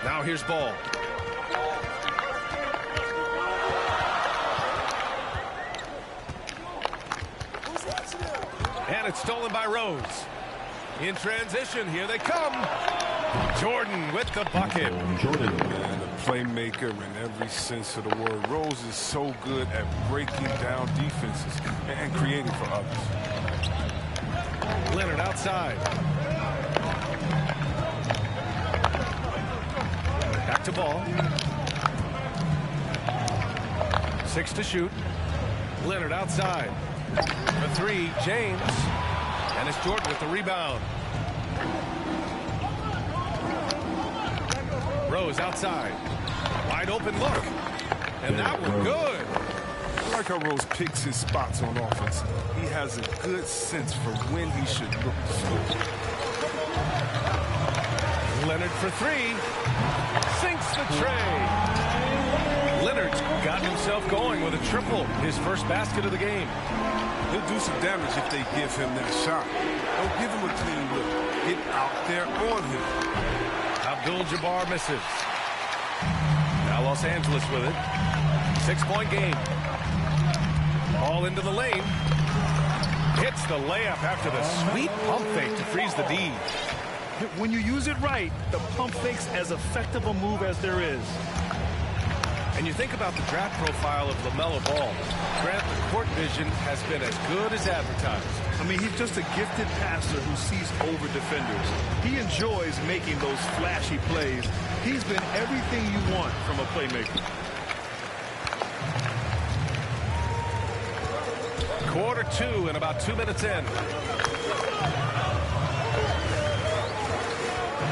Now here's ball. And it's stolen by Rose. In transition, here they come. Jordan with the bucket. Jordan, man, a playmaker in every sense of the word. Rose is so good at breaking down defenses and creating for others. Leonard outside. Back to ball. 6 to shoot. Leonard outside. The 3, James. And it's Jordan with the rebound. Rose outside. Wide open look. And that one good. I like how Rose picks his spots on offense. He has a good sense for when he should look to score. Leonard for 3. Sinks the tray. Leonard's gotten himself going with a triple. His first basket of the game. He'll do some damage if they give him that shot. Don't give him a clean look. Get out there on him. Abdul-Jabbar misses. Now Los Angeles with it. 6-point game. Ball into the lane. Hits the layup after the sweet pump fake to freeze the D. When you use it right, the pump fake's as effective a move as there is. And you think about the draft profile of LaMelo Ball. Grant, the court vision has been as good as advertised. I mean, he's just a gifted passer who sees over defenders. He enjoys making those flashy plays. He's been everything you want from a playmaker. Quarter 2 and about 2 minutes in.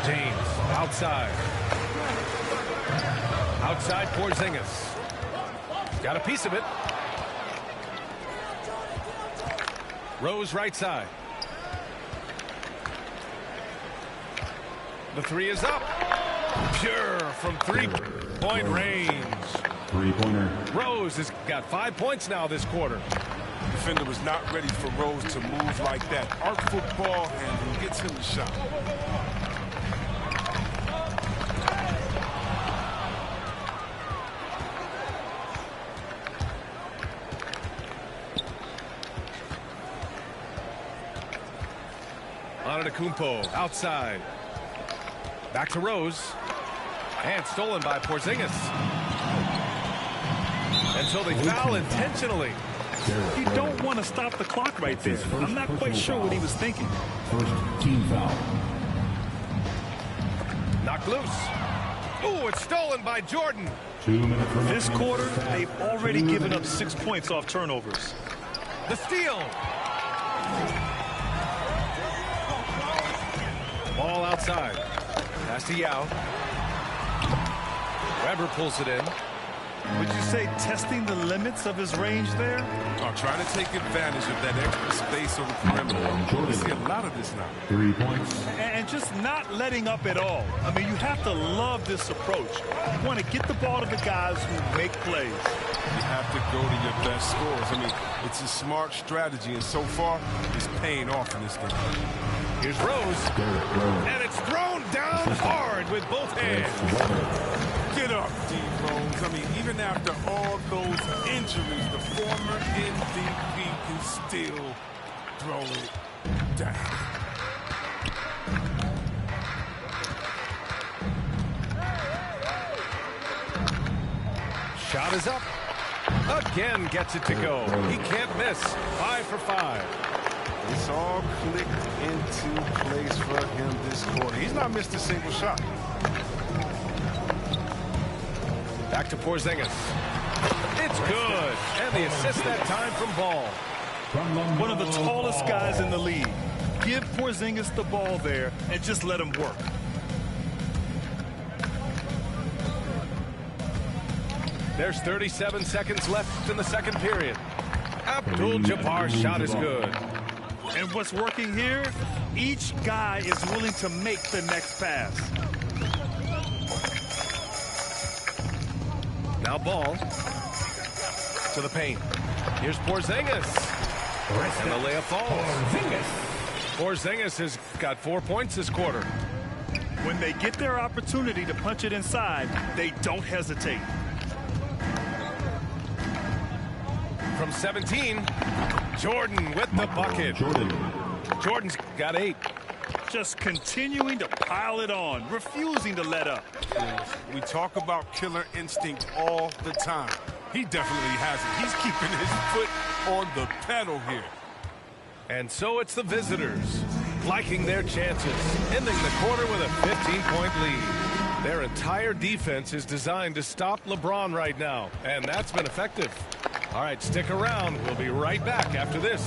James outside. Outside Porzingis. Got a piece of it. Rose right side. The 3 is up. Pure from 3-point range. Three-pointer. Rose has got 5 points now this quarter. Defender was not ready for Rose to move like that. Artful ball handling gets him the shot. Antetokounmpo outside. Back to Rose. And stolen by Porzingis. Until they foul intentionally. You don't want to stop the clock right there. I'm not quite sure what he was thinking. First team foul. Knocked loose. Ooh, it's stolen by Jordan. 2 minutes remaining. This quarter, they've already given up 6 points off turnovers. The steal. Ball outside. Pass to Yao. Weber pulls it in. Would you say testing the limits of his range there? Trying to take advantage of that extra space on the perimeter. We see a lot of this now. 3 points. And just not letting up at all. I mean, you have to love this approach. You want to get the ball to the guys who make plays. You have to go to your best scorers. I mean, it's a smart strategy, and so far, it's paying off in this game. Here's Rose. And it's thrown down hard with both hands. Get up, D. Rose. I mean, even after all those injuries, the former MVP can still throw it down. Shot is up. Again gets it to go. He can't miss. 5 for 5. It's all clicked into place for him this quarter. He's not missed a single shot. Back to Porzingis. It's good. And the assist that time from Ball. One of the tallest guys in the league. Give Porzingis the ball there and just let him work. There's 37 seconds left in the second period. Abdul-Jabbar's shot is good. And what's working here, each guy is willing to make the next pass. Now Ball to the paint. Here's Porzingis. And the layup falls. Porzingis has got 4 points this quarter. When they get their opportunity to punch it inside, they don't hesitate. From 17, Jordan with the bucket. Jordan's got 8. Just continuing to pile it on, refusing to let up. We talk about killer instinct all the time. He definitely has it. He's keeping his foot on the pedal here. And so it's the visitors liking their chances, ending the quarter with a 15-point lead. Their entire defense is designed to stop LeBron right now, and that's been effective. All right, stick around. We'll be right back after this.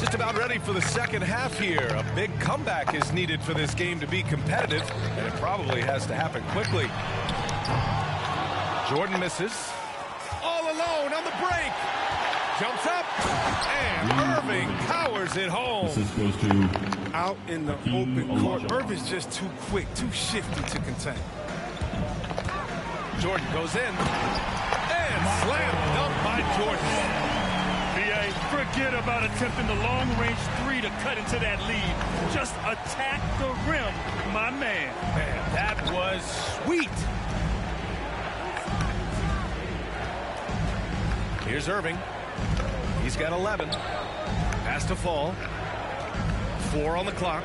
Just about ready for the second half here. A big comeback is needed for this game to be competitive, and it probably has to happen quickly. Jordan misses. All alone on the break. Jumps up, and Irving powers it home. This goes to Out in the open court, Irving's just too quick, too shifty to contain. Jordan goes in, and slam dunk by Jordan. BA, forget about attempting the long-range 3 to cut into that lead. Just attack the rim, my man. Man, that was sweet. Here's Irving. He's got 11. Has to fall. 4 on the clock.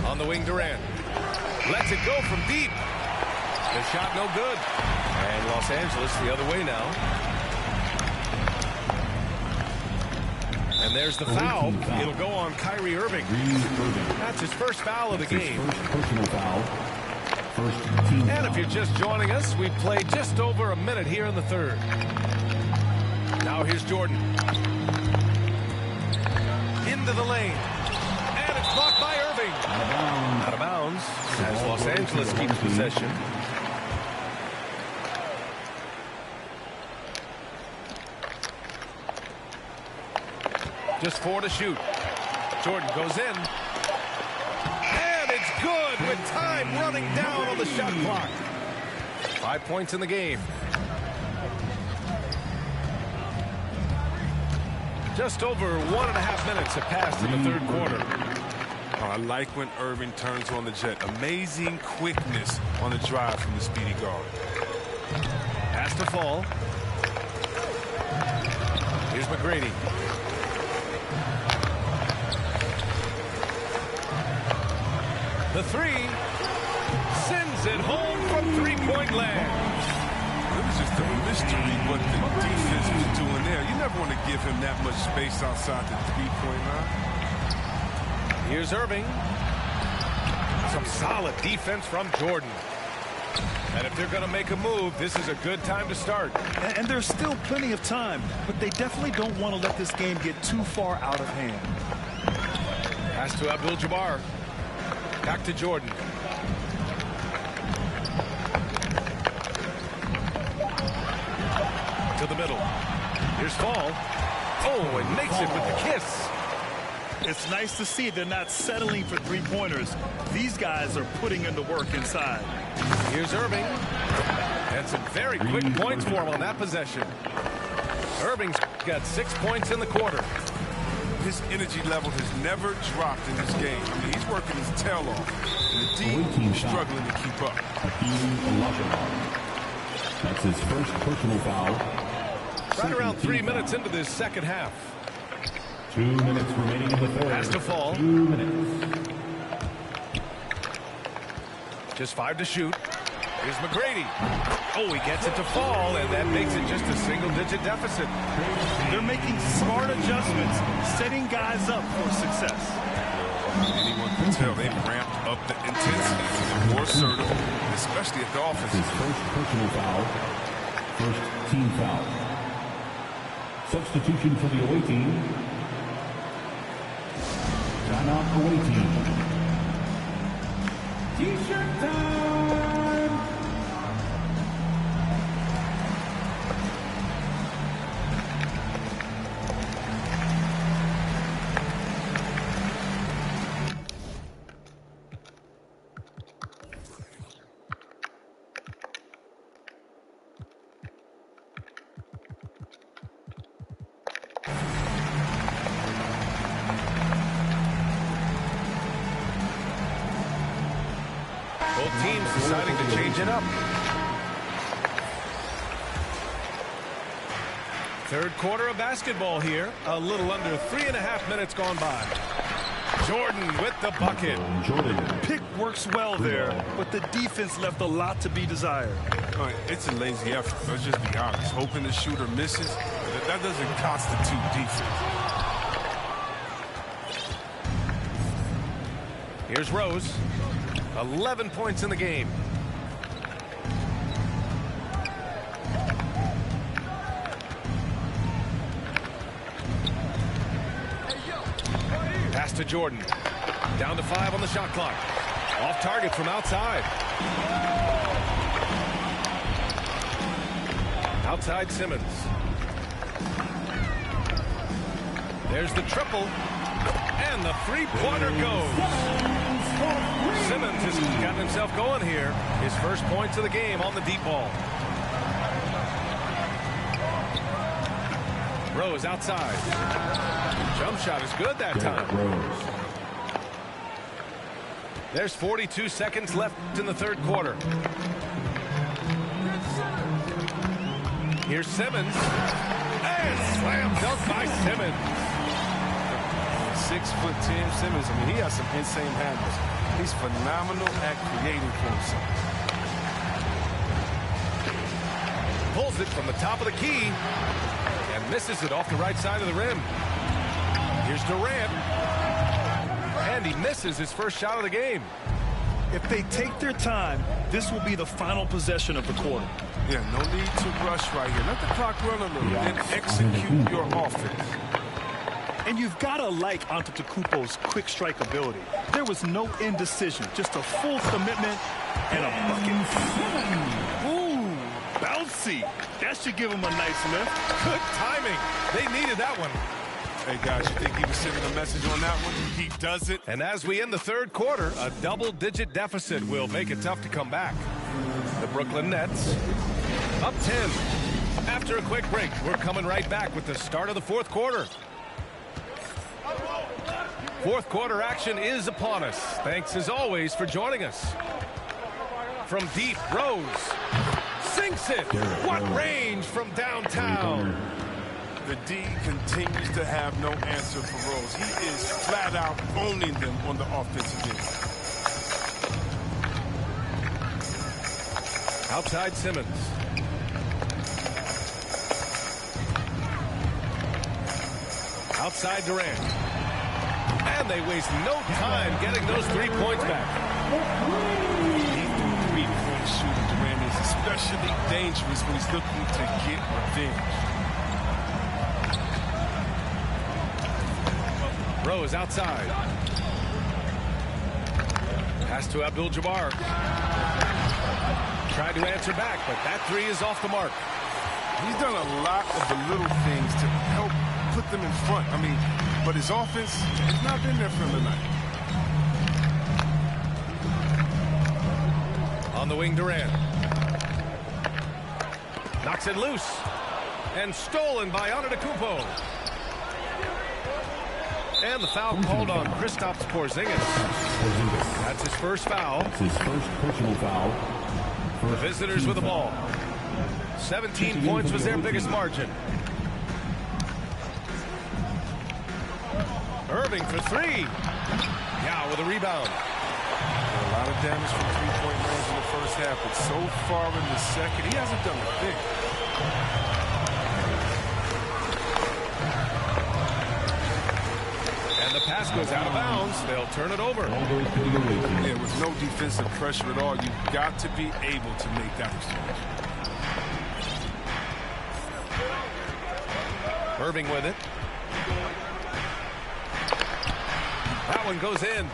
On the wing, Durant. Lets it go from deep. The shot no good. And Los Angeles the other way now. And there's the foul. It'll go on Kyrie Irving. That's his first foul of the game. first personal foul. First team And foul. if you're just joining us, we've played just over a minute here in the third. Now here's Jordan. Into the lane. And it's blocked by Irving. Out of bounds as Los Angeles keeps possession. Just 4 to shoot. Jordan goes in. And it's good with time running down on the shot clock. 5 points in the game. Just over 1.5 minutes have passed in the third quarter. Oh, I like when Irving turns on the jet. Amazing quickness on the drive from the speedy guard. Has to fall. Here's McGrady. The 3 sends it home from three-point land. It was just a mystery what the defense was doing there. You never want to give him that much space outside the three-point line. Here's Irving. Some solid defense from Jordan. And if they're going to make a move, this is a good time to start. And there's still plenty of time, but they definitely don't want to let this game get too far out of hand. Pass to Abdul-Jabbar. Back to Jordan. To the middle. Here's Fall. Oh, and makes it with the kiss. It's nice to see they're not settling for three-pointers. These guys are putting in the work inside. Here's Irving. And some very quick points for him on that possession. Irving's got 6 points in the quarter. His energy level has never dropped in this game. I mean, he's working his tail off. And the team is struggling to keep up. That's his first personal foul. Right around 3 minutes into this second half. 2 minutes remaining in the third. Has to fall. 2 minutes. Just 5 to shoot. Here's McGrady. Oh, he gets it to fall, and that makes it just a single-digit deficit. They're making smart adjustments, setting guys up for success. Anyone can tell they've ramped up the intensity. They're more assertive, especially at the His offensive. first personal foul. First team foul. Substitution for the away team. Timeout away team. T-shirt time. Both teams deciding to change it up. Third quarter of basketball here. A little under 3.5 minutes gone by. Jordan with the bucket. Jordan. Pick works well there, but the defense left a lot to be desired. It's a lazy effort. Let's just be honest. Hoping the shooter misses, that doesn't constitute defense. Here's Rose. 11 points in the game. Pass to Jordan. Down to 5 on the shot clock. Off target from outside. Outside Simmons. There's the triple. And the three-pointer goes. Simmons has gotten himself going here. His first points of the game on the deep ball. Rose outside. Jump shot is good that time. There's 42 seconds left in the third quarter. Here's Simmons. And slam dunk by Simmons. 6'10" Simmons. I mean, he has some insane handles. He's phenomenal at creating for himself. Pulls it from the top of the key and misses it off the right side of the rim. Here's Durant. And he misses his first shot of the game. If they take their time, this will be the final possession of the quarter. Yeah, no need to rush right here. Let the clock run a little, then execute your offense. And you've got to like Antetokounmpo's quick strike ability. There was no indecision, just a full commitment and a bucket. Ooh, bouncy. That should give him a nice lift. Good timing. They needed that one. Hey, guys, you think he was sending a message on that one? He doesn't. And as we end the third quarter, a double-digit deficit will make it tough to come back. The Brooklyn Nets up 10. After a quick break, we're coming right back with the start of the fourth quarter. Fourth quarter action is upon us. Thanks as always for joining us. From deep, Rose sinks it. What range from downtown. The D continues to have no answer for Rose. He is flat out owning them on the offensive end. Outside Simmons. Outside Durant. And they waste no time getting those 3 points back. Three-point shooter Durant is especially dangerous when he's looking to get revenge. Rose outside. Pass to Abdul-Jabbar. Tried to answer back, but that three is off the mark. He's done a lot of the little things to help put them in front. I mean, but his offense has not been there for him tonight. On the wing, Durant. Knocks it loose. And stolen by Antetokounmpo. And the foul called on Kristaps Porzingis. That's his first foul. That's his first personal foul. The visitors with the ball. 17 points was their biggest margin. Irving for three. Yao with a rebound. A lot of damage from three-point range in the first half, but so far in the second, he hasn't done a thing. And the pass goes out of bounds. They'll turn it over. Yeah, with no defensive pressure at all, you've got to be able to make that exchange. Irving with it. That one goes in.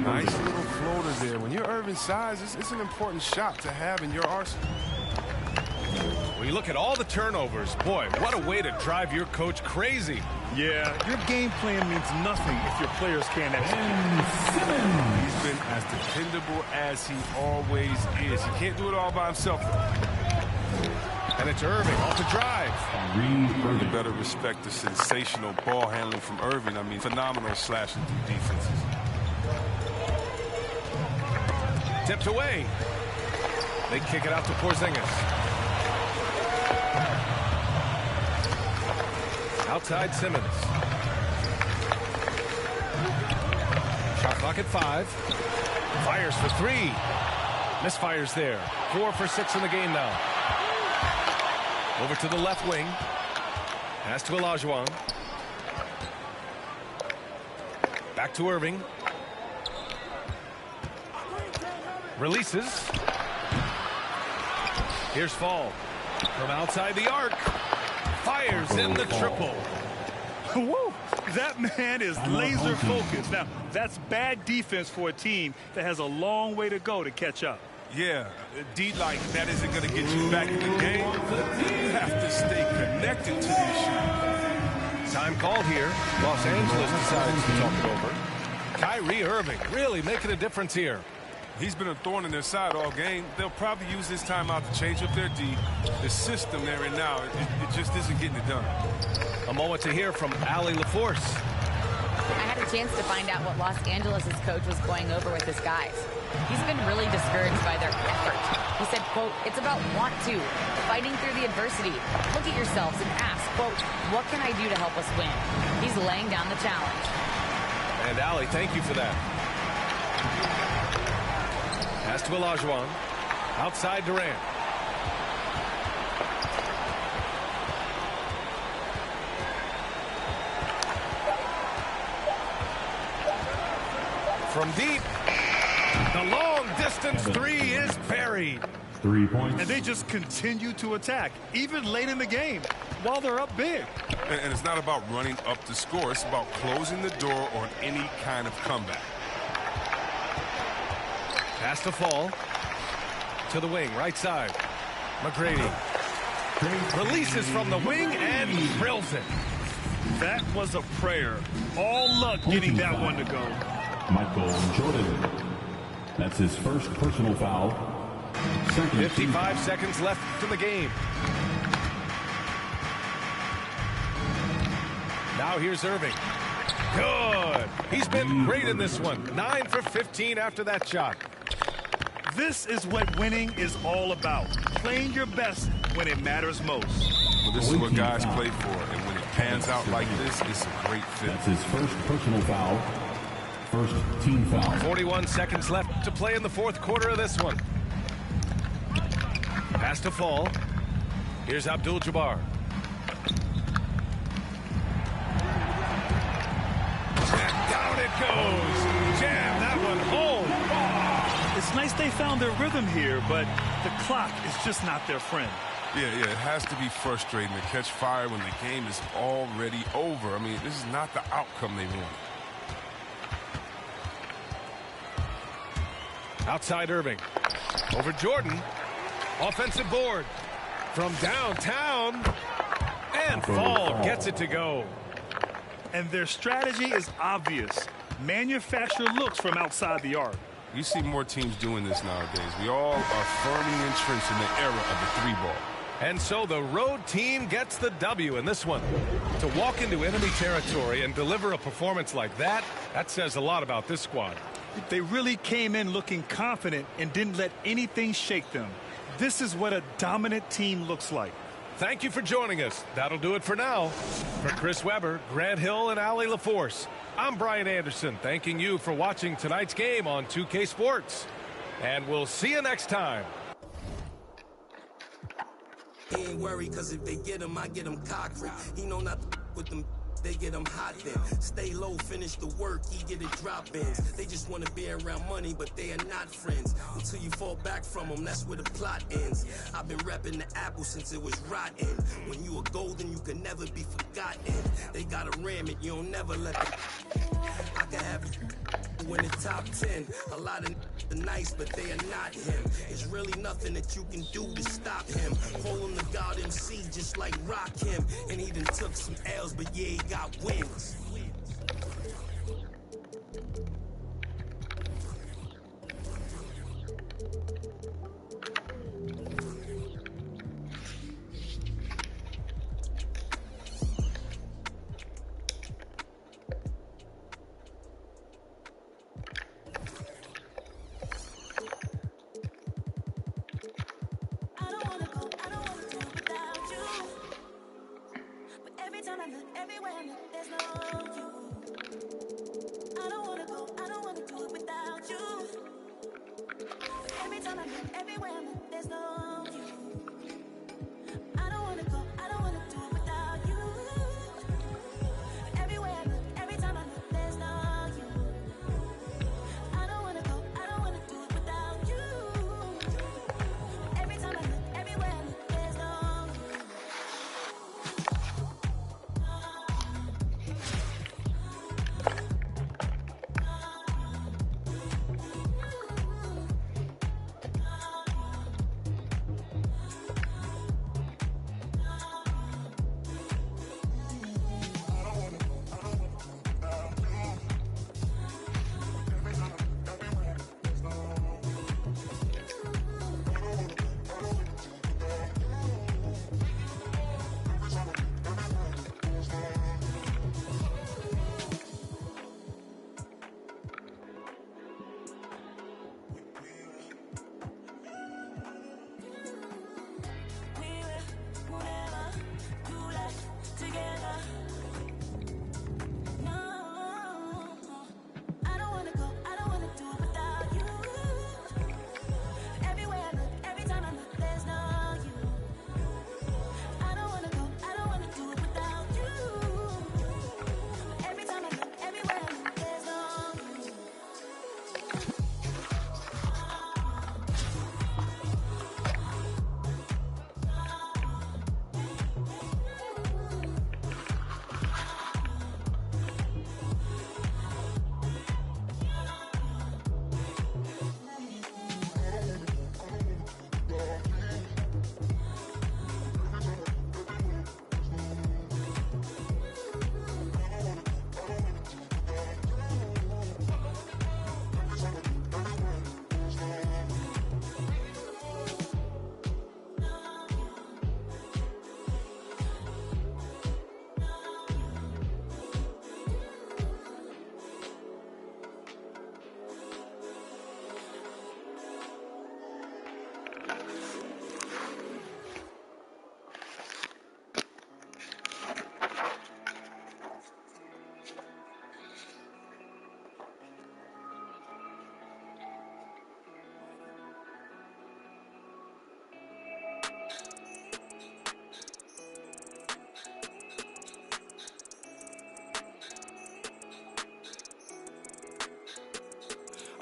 Nice little floater there. When you're Irving's size, it's an important shot to have in your arsenal. When you look at all the turnovers, boy, what a way to drive your coach crazy. Yeah, your game plan means nothing if your players can't execute. He's been as dependable as he always is. He can't do it all by himself. And it's Irving off the drive. You better respect the sensational ball handling from Irving. I mean, phenomenal slashing through defenses. tipped away. They kick it out to Porzingis. Outside Simmons. Shot clock at 5. Fires for 3. Misfires there. 4 for 6 in the game now. Over to the left wing. Pass to Olajuwon. Back to Irving. Releases. Here's Fall. From outside the arc. Fires in the triple. Woo! That man is laser focused. Now, that's bad defense for a team that has a long way to go to catch up. Yeah, D like that isn't going to get you back in the game. You have to stay connected to this shooting. Time called here. Los Angeles decides to talk it over. Kyrie Irving really making a difference here. He's been a thorn in their side all game. They'll probably use this timeout to change up their D. The system they're in now, it just isn't getting it done. A moment to hear from Allie LaForce. I had a chance to find out what Los Angeles' coach was going over with his guys. He's been really discouraged by their effort. He said, quote, it's about want to, fighting through the adversity. Look at yourselves and ask, quote, what can I do to help us win? He's laying down the challenge. And Allie, thank you for that. Pass to Olajuwon. Outside Durant. From deep. The long distance 3 is buried. 3 points. And they just continue to attack, even late in the game, while they're up big. And it's not about running up the score. It's about closing the door on any kind of comeback. Pass to Fall. To the wing, right side. McGrady. Releases from the wing and drills it. That was a prayer. All luck getting that one to go. Michael Jordan. That's his first personal foul. Second 55 seconds left in the game. Now here's Irving. Good. He's been great in this one. 9 for 15 after that shot. This is what winning is all about. Playing your best when it matters most. Well, this is what guys play for, and when it pans out like this, it's a great fit. That's his first personal foul. First team foul. 41 seconds left to play in the fourth quarter of this one. Pass to Fall. Here's Abdul-Jabbar. And down it goes. Jam that one home. It's nice they found their rhythm here, but the clock is just not their friend. Yeah, it has to be frustrating to catch fire when the game is already over. I mean, this is not the outcome they want. Outside Irving. Over Jordan. Offensive board. From downtown. And Fall gets it to go. And their strategy is obvious. Manufacture looks from outside the arc. You see more teams doing this nowadays. We all are firmly entrenched in the era of the 3-ball. And so the road team gets the W in this one. To walk into enemy territory and deliver a performance like that, that says a lot about this squad. They really came in looking confident and didn't let anything shake them. This is what a dominant team looks like. Thank you for joining us. That'll do it for now. For Chris Webber, Grant Hill, and Allie LaForce, I'm Brian Anderson, thanking you for watching tonight's game on 2K Sports. And we'll see you next time. He ain't worried, cause if they get him, I get him cocked. He know not to with them. They get him hot then. Stay low, finish the work, he get it drop-ins. They just want to be around money, but they are not friends. Until you fall back from them, that's where the plot ends. I've been repping the apple since it was rotten. When you are golden, you can never be forgotten. They gotta ram it, you don't never let them. I can have you in the top 10. A lot of are nice, but they are not him. There's really nothing that you can do to stop him. Hold him to God MC just like Rock him. And he done took some L's, but yeah, he got wins.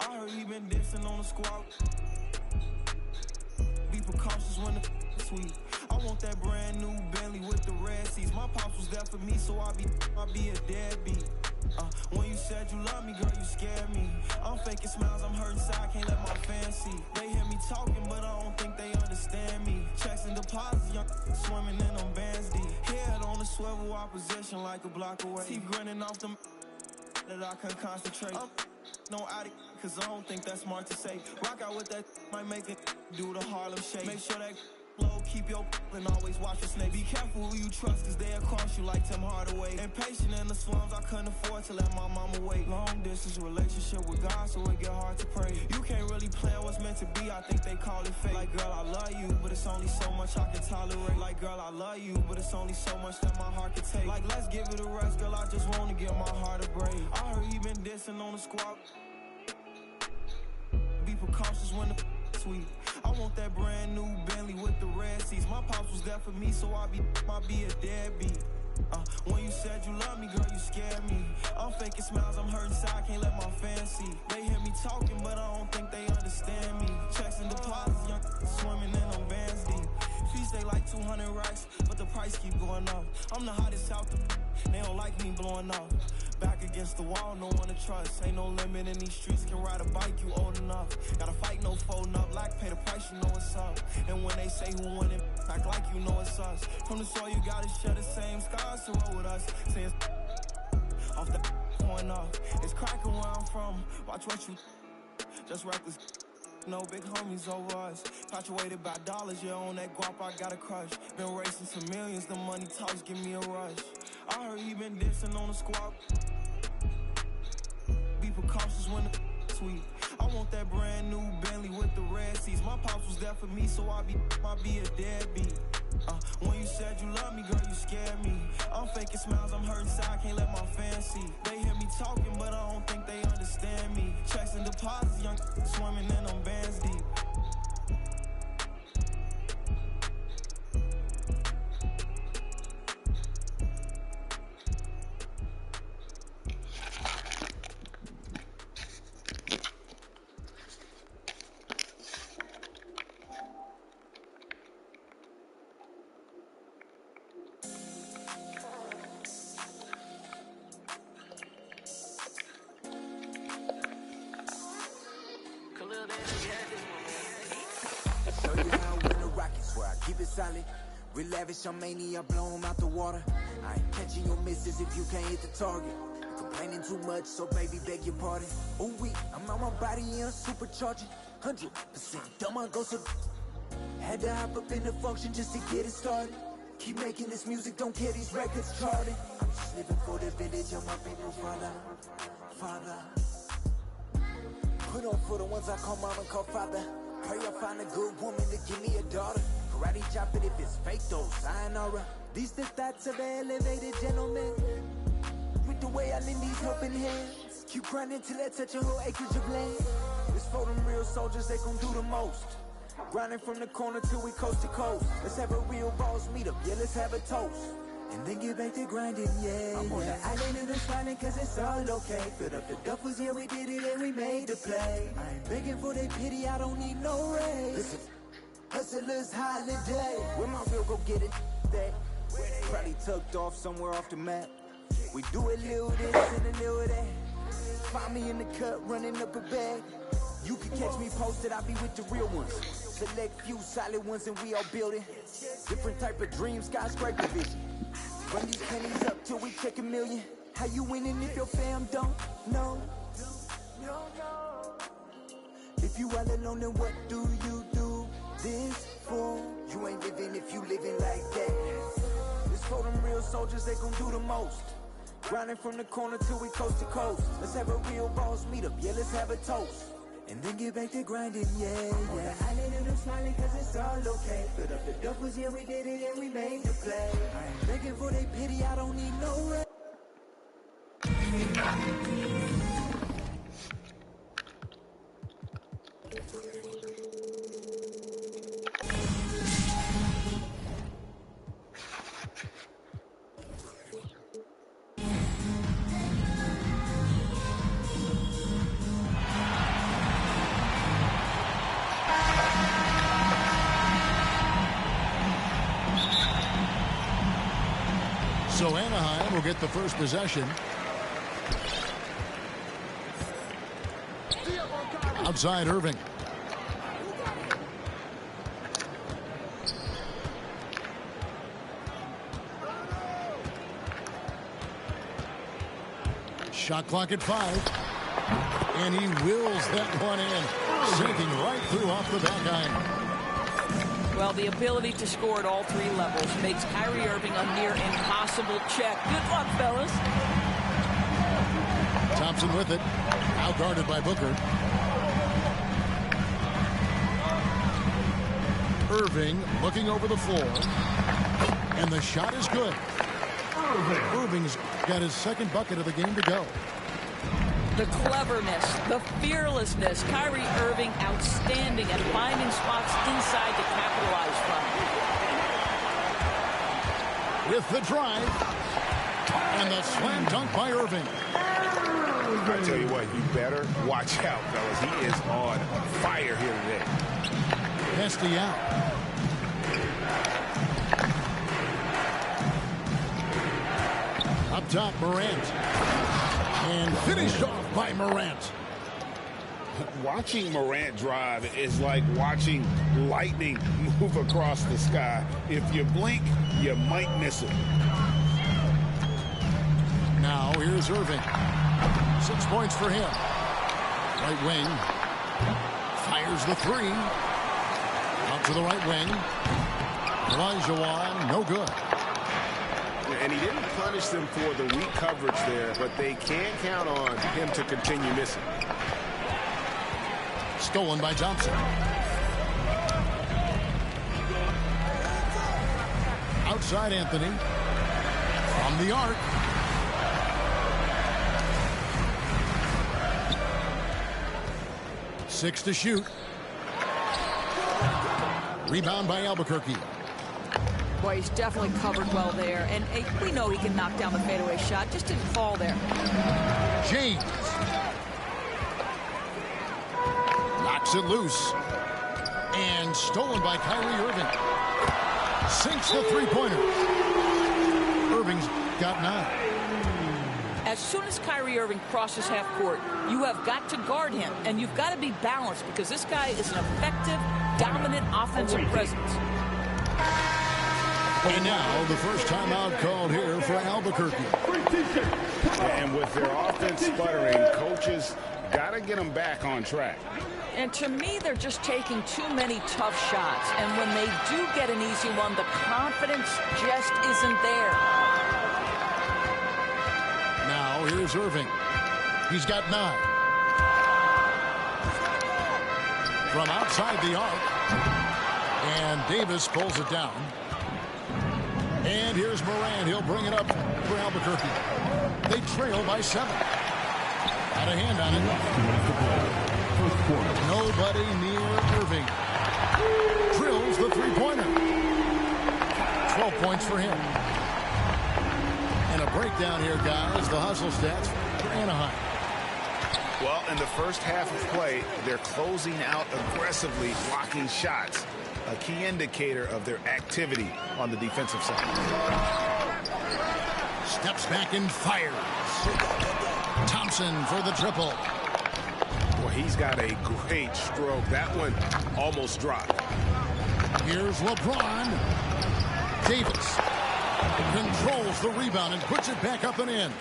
I heard he been dissing on the squad. Be precautious when the sweet. I want that brand new Bentley with the red seats. My pops was there for me, so I be a deadbeat. When you said you love me, girl, you scared me. I'm faking smiles, I'm hurting inside, can't let my fans see. They hear me talking, but I don't think they understand me. Checks and deposits, young swimming in them bands deep. Head on the swivel, opposition like a block away. Keep grinning off them that I can concentrate. No addict, cause I don't think that's smart to say. Rock out with that, might make it do the Harlem Shake. Make sure that low, keep your and always watch your snake. Be careful who you trust, cause they'll cross you like Tim Hardaway. Impatient in the slums, I couldn't afford to let my mama wait. Long distance relationship with God, so it get hard to pray. You can't really plan what's meant to be, I think they call it fate. Like, girl, I love you, but it's only so much I can tolerate. Like, girl, I love you, but it's only so much that my heart can take. Like, let's give it a rest, girl, I just wanna give my heart a break. I heard he been dissing on the squad. Be precautious when the sweet. I want that brand new Bentley with the red seats. My pops was there for me, so I be a deadbeat. When you said you love me, girl, you scared me. I'm faking smiles, I'm hurting inside, can't let my fans see. They hear me talking, but I don't think they understand me. Checks and deposits, young swimming in them bands deep. Fees stay like 200 racks, but the price keep going up. I'm the hottest out the, they don't like me blowing up. Back against the wall, no one to trust. Ain't no limit in these streets, can ride a bike, you old enough. Gotta fight, no folding up, like pay the price, you know what's up. And when they say who won it, act like you know it's us. From the soil, you gotta share the same scars to roll with us. Say it's off the point off. It's cracking where I'm from, watch what you just wrap this. No big homies over us. Fluctuated by dollars, yeah, on that guap I got a crush. Been racing some millions, the money talks give me a rush. I heard he been dissing on the squad. Be precautious when the sweet. I want that brand new Bentley with the red seats. My pops was there for me, so I be a deadbeat. When you said you love me, girl, you scared me. I'm faking smiles, I'm hurting inside, can't let my fans see. They hear me talking, but I don't think they understand me. Checks and deposits, young swimming in them bands deep. Show you how I win the Rockets, where I keep it solid. Real lavish, I'm mania, blow 'em out the water. I ain't catching your misses if you can't hit the target. Complaining too much, so baby, beg your pardon. Oh, I'm on my body, yeah, supercharging. 100% dumb, I go so. Had to hop up in the function just to get it started. Keep making this music, don't care these records charted. I'm just living for the village, I'm my people, father. Put on for the ones I call mom and call father. Pray I find a good woman to give me a daughter. Karate chop it if it's fake though, sayonara. These the thoughts of an elevated gentleman. With the way I lend these helping hands. Keep grinding till I touch a whole acreage of land. It's for them real soldiers, they gon' do the most. Grinding from the corner till we coast to coast. Let's have a real boss meet up, yeah, let's have a toast. And then get back to grinding, yeah. I'm on the island and I'm smiling cause it's all okay. Filled up the duffels, yeah, we did it and we made the play. I ain't begging for their pity, I don't need no raise. Listen, hustlers holiday. Where my real go get it day? Probably tucked off somewhere off the map. We do a little this and a little that. Find me in the cut, running up a bag. You can catch me posted, I be with the real ones. Select few solid ones and we all building. Different type of dreams, skyscraper vision. Run these pennies up till we check a million. How you winning if your fam don't know? If you all alone, then what do you do this for? You ain't living if you living like that. It's for them real soldiers, they gon' do the most. Grinding from the corner till we coast to coast. Let's have a real boss meet up, yeah, let's have a toast. And then get back to grinding, yeah. On the island and I'm smiling cause it's all okay. Filled up the duffels, yeah, we did it and we made the play. I ain't begging for their pity, I don't need no rest. So Anaheim will get the first possession. Outside Irving. Shot clock at 5. And he wills that one in, sinking right through off the back iron. Well, the ability to score at all 3 levels makes Kyrie Irving a near impossible check. Good luck, fellas. Thompson with it. Out guarded by Booker. Irving looking over the floor. And the shot is good. Irving's got his second bucket of the game to go. The cleverness, the fearlessness. Kyrie Irving outstanding at finding spots inside to capitalize from. With the drive. And the slam dunk by Irving. I tell you what, you better watch out, fellas. He is on fire here today. Pesty out. Up top, Morant. And finished off by Morant. Watching Morant drive is like watching lightning move across the sky. If you blink, you might miss it. Now here's Irving. 6 points for him. Right wing. Fires the 3. Out to the right wing. Elijah, no good. And he didn't punish them for the weak coverage there, but they can't count on him to continue missing. Stolen by Johnson. Outside Anthony. From the arc. Six to shoot. Rebound by Albuquerque. Boy, he's definitely covered well there. And we know he can knock down the fadeaway shot. Just didn't fall there. James. Knocks it loose. And stolen by Kyrie Irving. Sinks the three-pointer. Irving's got 9. As soon as Kyrie Irving crosses half court, you have got to guard him. And you've got to be balanced because this guy is an effective, dominant offensive presence. And now the first timeout called here for Albuquerque. And with their offense sputtering, coaches got to get them back on track. And to me, they're just taking too many tough shots. And when they do get an easy one, the confidence just isn't there. Now here's Irving. He's got 9. From outside the arc. And Davis pulls it down. And here's Morant. He'll bring it up for Albuquerque. They trail by 7. Got a hand on it. Nobody near Irving. Drills the three-pointer. 12 points for him. And a breakdown here, guys. The hustle stats for Anaheim. Well, in the first half of play, they're closing out aggressively, blocking shots. A key indicator of their activity on the defensive side. Steps back and fires. Thompson for the triple. Boy, he's got a great stroke. That one almost dropped. Here's LeBron. Davis controls the rebound and puts it back up and in.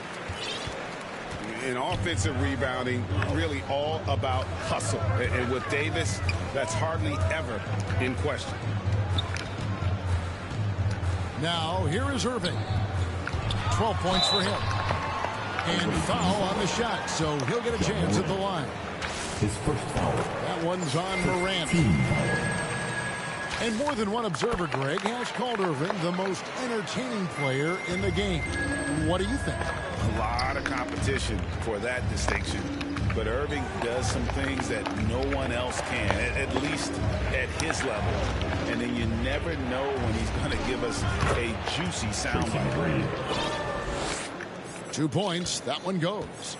In offensive rebounding, really all about hustle. And with Davis, that's hardly ever in question. Now, here is Irving. 12 points for him. And foul on the shot, so he'll get a chance at the line. His first foul. That one's on Morant. And more than one observer, Greg, has called Irving the most entertaining player in the game. What do you think? A lot of competition for that distinction. But Irving does some things that no one else can, at least at his level. And then you never know when he's going to give us a juicy soundbite. 2 points. That one goes.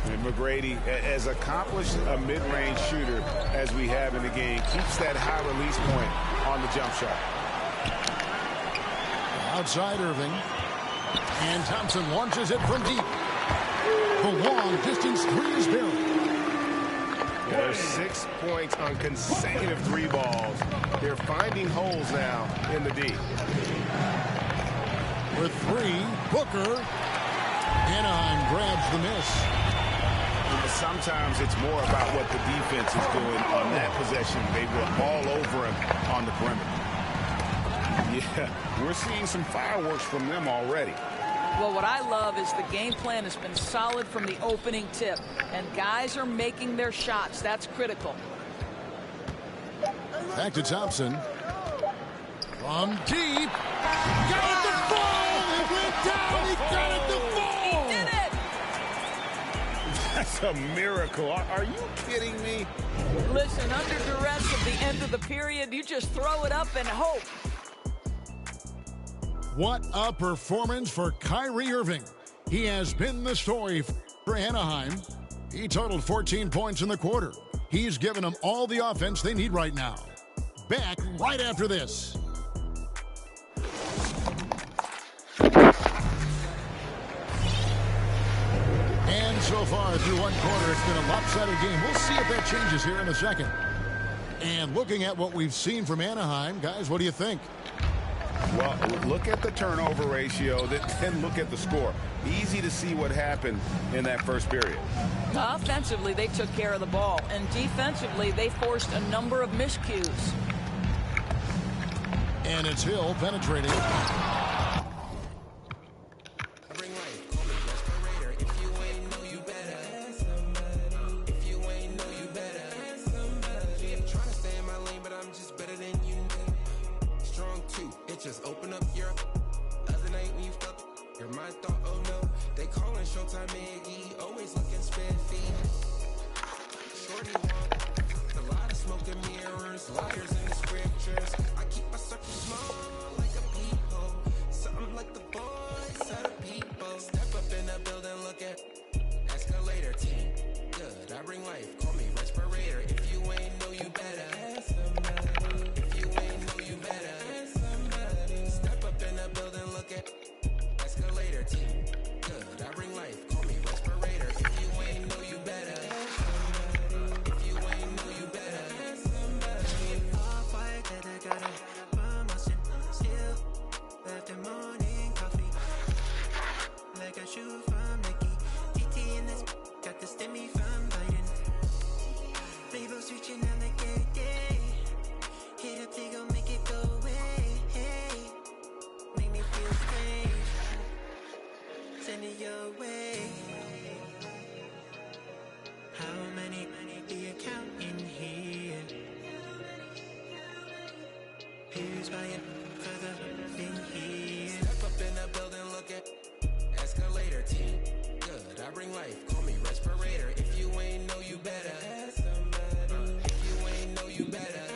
And McGrady, as accomplished a mid-range shooter as we have in the game, keeps that high release point on the jump shot. Outside Irving. And Thompson launches it from deep. The long-distance three is buried. Yeah, there's 6 points on consecutive three balls. They're finding holes now in the D. For three, Booker. Anaheim grabs the miss. Sometimes it's more about what the defense is doing on that possession. They were all over him on the perimeter. Yeah, we're seeing some fireworks from them already. Well, what I love is the game plan has been solid from the opening tip, and guys are making their shots. That's critical. Back to Thompson. From deep. Got it to fall. It went down. He got it to fall. He did it. That's a miracle. Are you kidding me? Listen, under duress at the end of the period, you just throw it up and hope. What a performance for Kyrie Irving. He has been the story for Anaheim. He totaled 14 points in the quarter. He's given them all the offense they need right now. Back right after this. And so far through one quarter, it's been a lopsided game. We'll see if that changes here in a second. And looking at what we've seen from Anaheim, guys, what do you think? Well, look at the turnover ratio, then look at the score. Easy to see what happened in that first period. Offensively, they took care of the ball, and defensively, they forced a number of miscues. And it's Hill penetrating. Just open up your other night when you felt you're my thought. Oh no, they calling Showtime Maggie, always looking spare feet. Shorty want a lot of smoke and mirrors, liars in the scriptures. I keep my circle small like a peephole, something like the voice of the people. Step up in the building, look at escalator team. Good, I bring life, call me respirator. If you ain't know you better. If you ain't know you better. In the building, look at escalator team. Good, I bring life, call me respirator. If you ain't know you better. If you ain't know you better. All fire, got a promotion. Still left the morning coffee. Like a shoe from Nike. TT in this, got the stimmy from Biden. Label switching on the day. Hit up, they gon' make it go away. Make me feel strange. Send it your way. How many do you count in here? Who's buying for the thing here? Step up in the building, look at escalator team. Good, I bring life, call me respirator. If you ain't know you better. If you ain't know you better.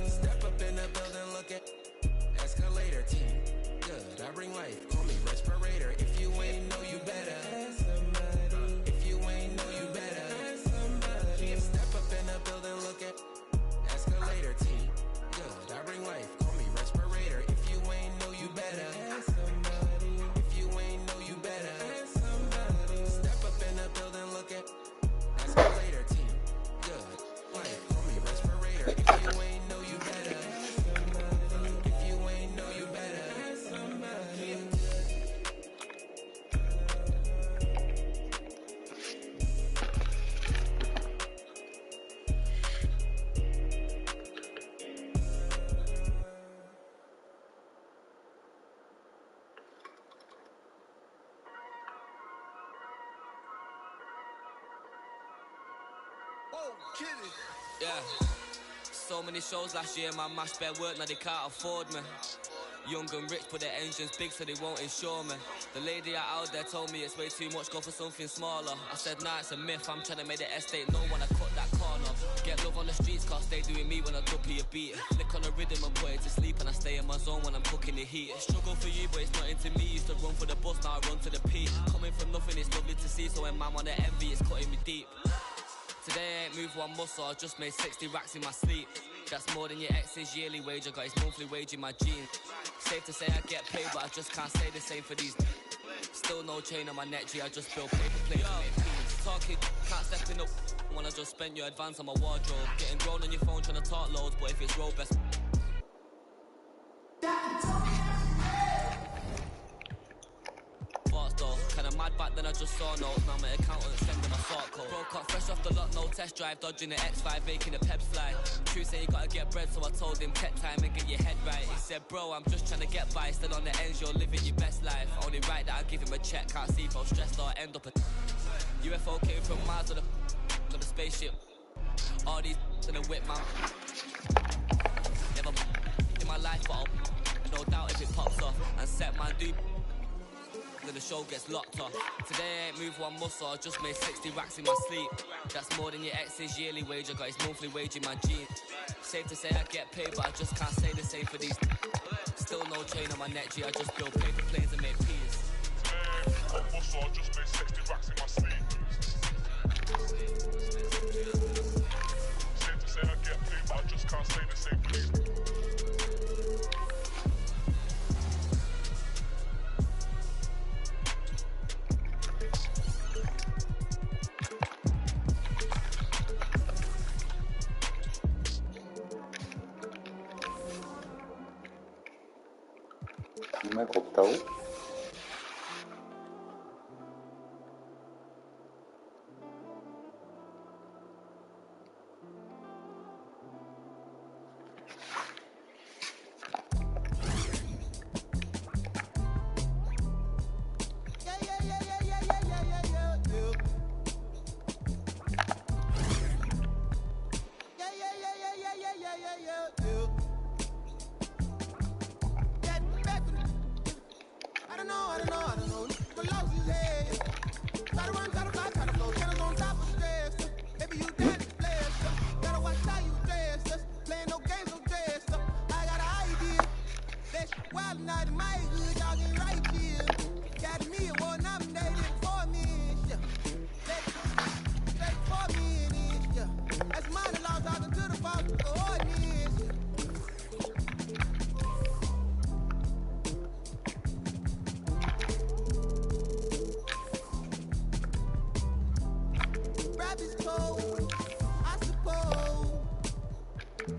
Step up in the building, look at escalator team. Good, I bring life, call me respirator. If you ain't know you better. If you ain't know you better. Step up in the building, look at escalator team. Good, I bring life, call me respirator. If you ain't know you better. If you ain't know you better. Step up in the building, look at escalator team. Good, life, call me respirator. If you ain't know you better. If you ain't know you better. Yeah, so many shows last year, my match bare work, now they can't afford me. Young and rich, but their engines big, so they won't insure me. The lady out there told me it's way too much, go for something smaller. I said, nah, it's a myth, I'm trying to make the estate know when I cut that corner. Get love on the streets, cause they doing me when I duppy a beat. Lick on the rhythm and put it to sleep, and I stay in my zone when I'm cooking the heat. Struggle for you, but it's not into me. Used to run for the bus, now I run to the peak. Coming from nothing, it's lovely to see, so when man wanna envy, it's cutting me deep. Today I ain't moved one muscle, I just made 60 racks in my sleep. That's more than your ex's yearly wage, I got his monthly wage in my jeans. Safe to say I get paid, but I just can't say the same for these. Still no chain on my neck, G, I just build paper planes and make peas. Talking, can't step in the when I just spent your advance on my wardrobe. Getting grown on your phone trying to talk loads, but if it's road best. Kinda mad back then I just saw notes. Now my accountant sending my sort code. Broke up fresh off the lot, no test drive. Dodging the X5, making the peps fly. True say you gotta get bread, so I told him tech time and get your head right. He said, bro, I'm just trying to get by. Still on the ends, you're living your best life. Only right that I give him a check. Can't see if I'm stressed or end up a UFO came from Mars on the spaceship. All these in a whip, man. Never in my life, but I'll no doubt if it pops off. And set man do then the show gets locked off. Today I ain't moved one muscle, I just made 60 racks in my sleep. That's more than your ex's yearly wage, I got his monthly wage in my jeans. Safe to say I get paid, but I just can't say the same for these. Still no chain on my neck, G, I just build paper planes and make peas. One muscle, I just made 60 racks in my sleep. Safe to say I get paid, but I just can't say the same for these. 정말 곱다고?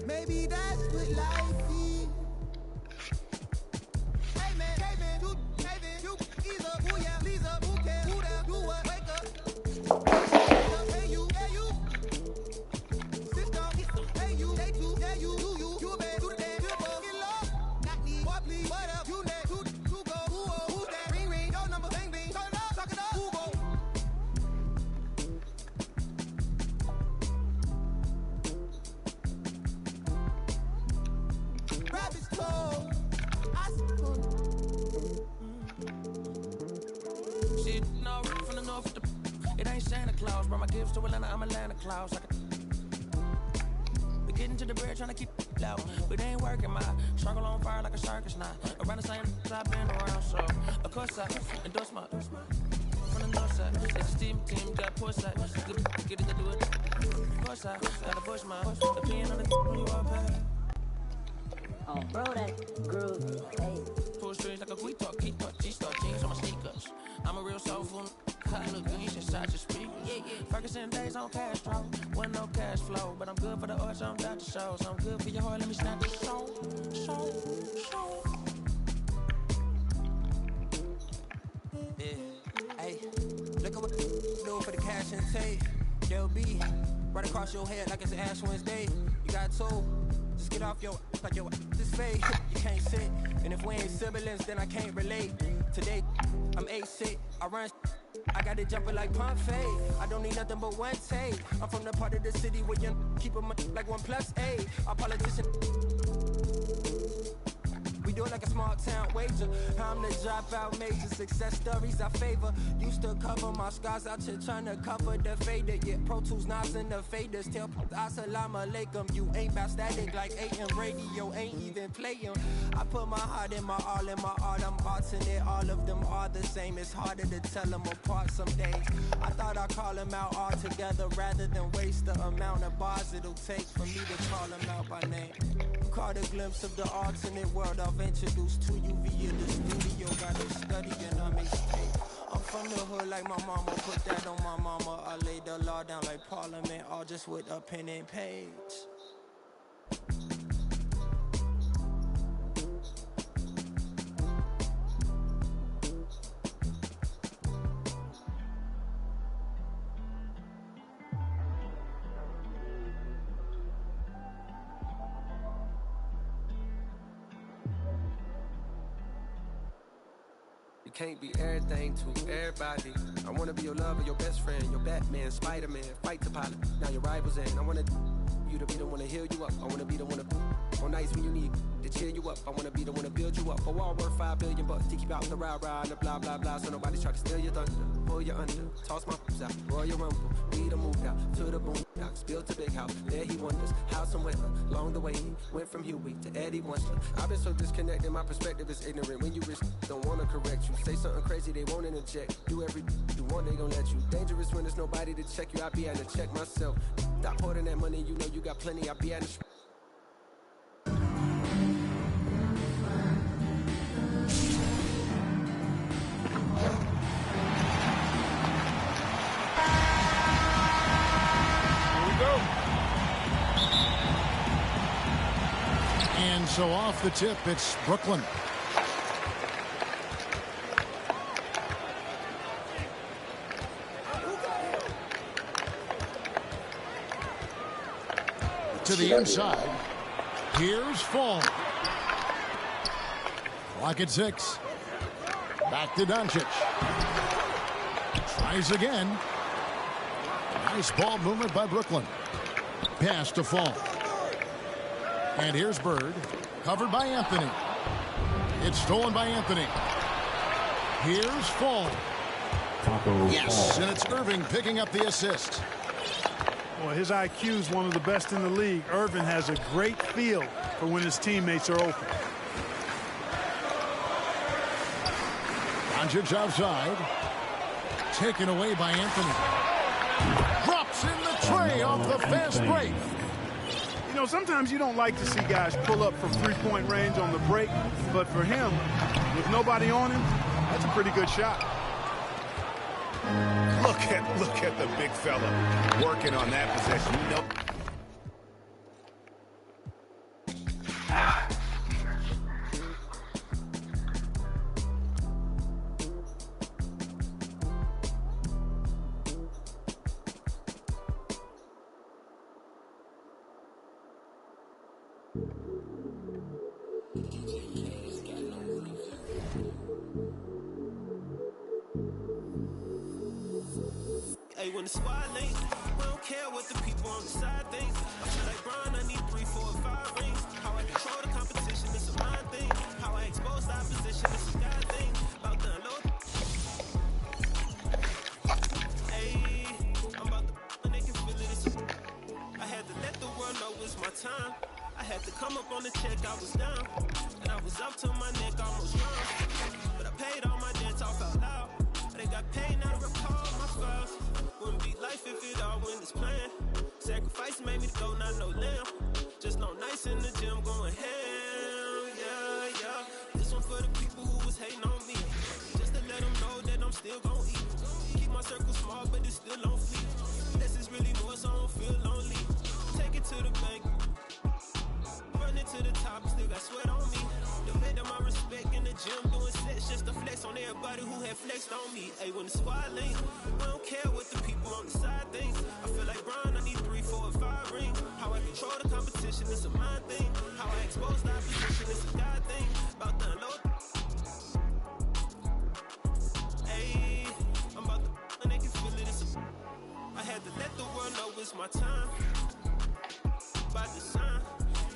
Maybe that's what life is. Hey man, you, either, who yeah, please up, who can, who there, do what, wake up. Hey you, system, hey you, they too, yeah you bad, do the damn, get low, not me, boy please, what up, you next, who go, who's that, ring, your number, bang, turn it up, talk it up, who go. Rabbit's toe, I suppose. Shit, no, from the north, it ain't Santa Claus. Brought my gifts to Atlanta, I'm Atlanta Claus. We getting to the bread, trying to keep it low. But it ain't working, my struggle on fire like a circus now. Around the same I've been around, so of course I endorse my from the north side. It's a team, got push side. Get it to do it. Of course I gotta push my opinion on the you are bad. Oh, bro, that groove, hey. Full strings like a guitar, G-star jeans on my sneakers. I'm a real soulful, hot look green inside your speakers. Ferguson days on Castro, wasn't no cash flow, but I'm good for the arts, I'm about to show. So I'm good for your heart, let me snap the show. Yeah, hey, look at what do for the cash and tape. They'll be right across your head like it's Ash Wednesday. You got two. Just get off your like your this fake. You can't sit, and if we ain't siblings, then I can't relate. Today, I'm 8-6. I run. I got it jumping like pump fade. I don't need nothing but one take. I'm from the part of the city where you keep them like 1+8. Our politician. We do it like a small town wager. I'm the dropout major. Success stories I favor. Used to cover my scars out here trying to cover the fader. Yeah, Pro Tools, knobs and the faders. Tell Assalamu alaikum. You ain't bout static like AM radio. Ain't even playing. I put my heart in my all in my art. I'm arting it. All of them are the same. It's harder to tell them apart some days. I thought I'd call them out all together rather than waste the amount of bars it'll take for me to call them out by name. caught a glimpse of the alternate world I've introduced to you via the studio. Got to studying on mixtape. I'm from the hood like my mama, put that on my mama. I laid the law down like Parliament, all just with a pen and page. Can't be everything to everybody. I wanna be your lover, your best friend, your Batman, Spider-Man, fight the pilot. Now your rivals in. I wanna you to be the one to heal you up. I wanna be the one to on nights when you need to cheer you up. I wanna be the one to build you up. A wall worth $5 billion to keep out the rah-rah and the blah blah blah. So nobody's trying to steal your thunder, pull you under, toss my f***s out, Royal Rumble. We done moved out to the boondocks, built a big house. There he wonders how some weather along the way he went from Huey to Eddie Winston. I've been so disconnected, my perspective is ignorant. When you risk, don't wanna correct you. Say something crazy, they won't interject. Do every you want, they gon' let you. Dangerous when there's nobody to check you. I be having to check myself. Stop hoarding that money, you know you got plenty. I be having to. And so off the tip, it's Brooklyn. To the inside. Here's Fall. Clock at 6. Back to Doncic. Tries again. Nice ball movement by Brooklyn. Pass to Fall. And here's Bird. Covered by Anthony. It's stolen by Anthony. Here's Fall. Yes, and it's Irving picking up the assist. Well, his IQ is one of the best in the league. Irvin has a great feel for when his teammates are open. Doncic outside. Taken away by Anthony. Drops in the tray off the fast break. You know, sometimes you don't like to see guys pull up from three-point range on the break, but for him, with nobody on him, that's a pretty good shot. Look at the big fella working on that possession. You know. Hey, when the squad links, we don't care what the people on the side think. I feel like Brian, I need 3, 4, 5 rings. How I control the competition, it's a mind thing. How I expose the opposition, it's a God thing. About to unload. Hey, I'm about to and they can feel it. I had to let the world know it's my time. I had to come up on the check, I was down. And I was up to my neck, almost drowned. But I paid all my debts off out loud. They got paid, now to recall my files. Wouldn't be life if it all went as planned. Sacrifice made me go, not no lamb. Just no nights in the gym going ham, yeah, yeah. This one for the people who was hating on me. Just to let them know that I'm still gon' eat. Keep my circle small, but it's still on fleek. This is really more, so I don't feel lonely. Take it to the bank. Run it to the top, still got sweat on me. Defending my respect in the gym, doing sets just to flex on everybody who had flexed on me. Hey, when the squad link, we don't care what the people on the side think. I feel like Brian, I need 3, 4, 5 rings. How I control the competition, it's a mind thing. How I expose the opposition, it's a God thing. About to unload. Hey, I'm about to and they can feel it. I had to let the world know it's my time. By design,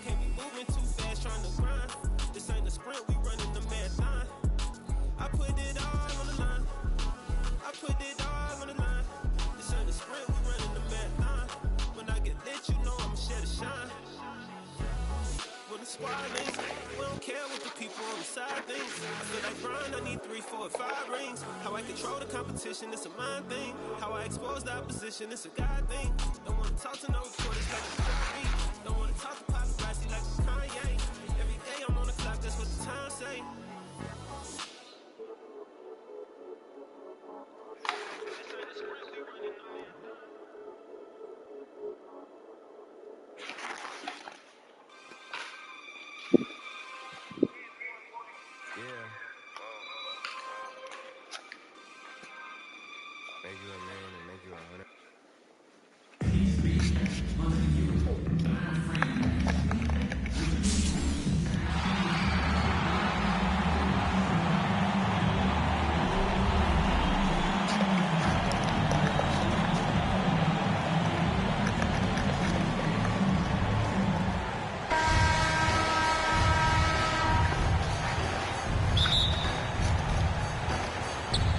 can't be moving too fast, trying to grind. This ain't a sprint, we running the marathon. I put it all on the line. I put it all on the line. This ain't a sprint, we running the marathon. When I get lit, you know I'ma share the shine. When the squad links, we don't care what the people on the side think. I feel like Brian, I need 3, 4, 5 rings. How I control the competition, it's a mind thing. How I expose the opposition, it's a God thing. Don't wanna talk to no reporters like a Don't wanna talk to paparazzi like a Kanye.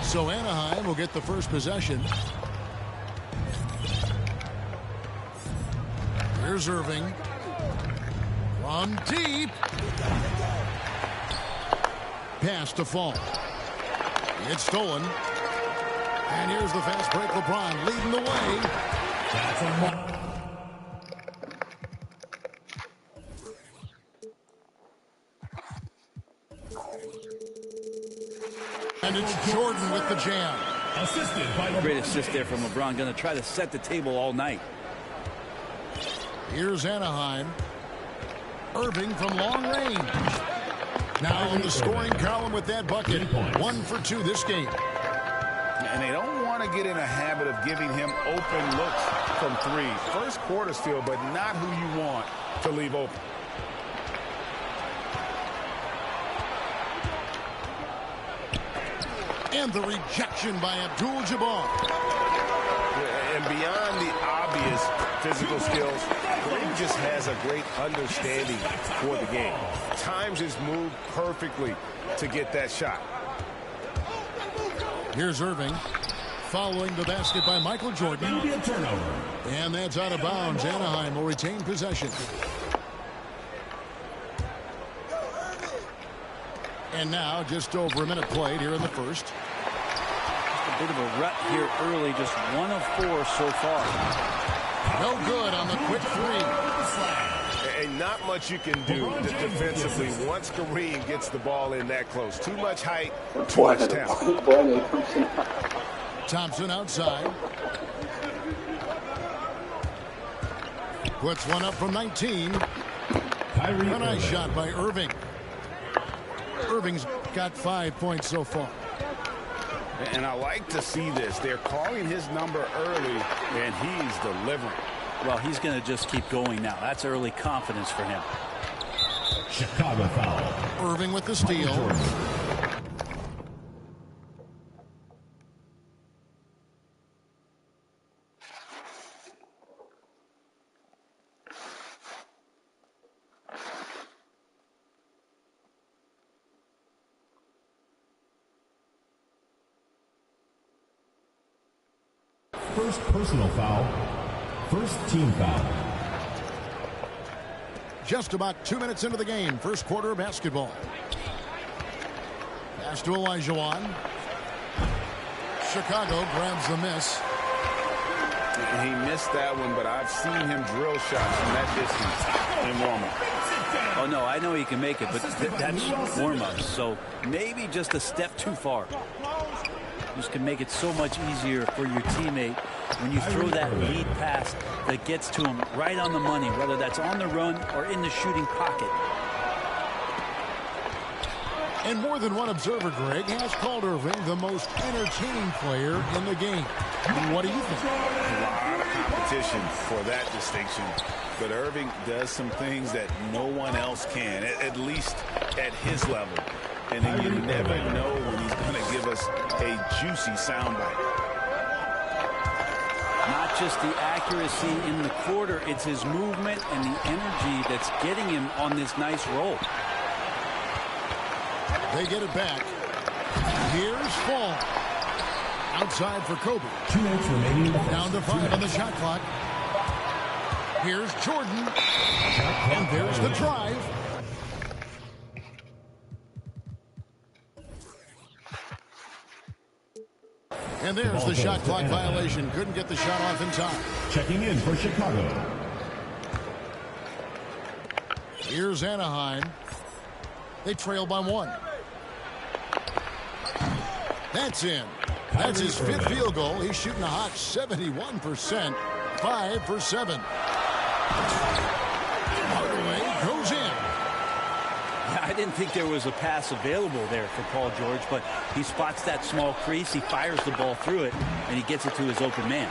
So Anaheim will get the first possession. Here's Irving. From deep. Pass to Fall. It's stolen. And here's the fast break. LeBron leading the way. That's a mark. And it's Jordan with the jam. Assisted by LeBron. Great assist there from LeBron. Going to try to set the table all night. Here's Anaheim. Irving from long range. Now in the scoring column with that bucket. 1 for 2 this game. And they don't want to get in a habit of giving him open looks from 3. First quarter still, but not who you want to leave open. And the rejection by Abdul-Jabbar. And beyond the obvious physical skills, Kareem just has a great understanding for the game. Times his move perfectly to get that shot. Here's Irving. Following the basket by Michael Jordan. It'll be a turnover. And that's out of bounds. Anaheim will retain possession. And now just over a minute played here in the first. Just a bit of a rut here early. Just 1 of 4 so far. No good on the quick 3. And not much you can do defensively once Kareem gets the ball in that close. Too much height, too much talent. Thompson outside. Puts one up from 19. A nice shot by Irving. Irving's got 5 points so far. And I like to see this. They're calling his number early, and he's delivering. Well, he's going to just keep going now. That's early confidence for him. Chicago foul. Irving with the steal. First personal foul. First team foul. Just about 2 minutes into the game. First quarter of basketball. Pass to Olajuwon. Chicago grabs the miss. He missed that one, but I've seen him drill shots from that distance in warm-up. Oh, no, I know he can make it, but that's warm-up. So maybe just a step too far. Just can make it so much easier for your teammate when you throw that lead pass that gets to him right on the money, whether that's on the run or in the shooting pocket. And more than one observer, Greg, has called Irving the most entertaining player in the game. What do you think? A lot of competition for that distinction. But Irving does some things that no one else can, at least at his level. And then you never know when he's going to give us a juicy soundbite. Not just the accuracy in the quarter, it's his movement and the energy that's getting him on this nice roll. They get it back. Here's Fall. Outside for Kobe. 2 minutes remaining. Down to 5 on the shot clock. Here's Jordan. And there's the drive. And there's the shot clock violation. Couldn't get the shot off in time. Checking in for Chicago. Here's Anaheim. They trail by 1. That's in. That's his 5th field goal. He's shooting a hot 71%. 5 for 7. Hardaway goes in. I didn't think there was a pass available there for Paul George, but he spots that small crease, he fires the ball through it, and he gets it to his open man.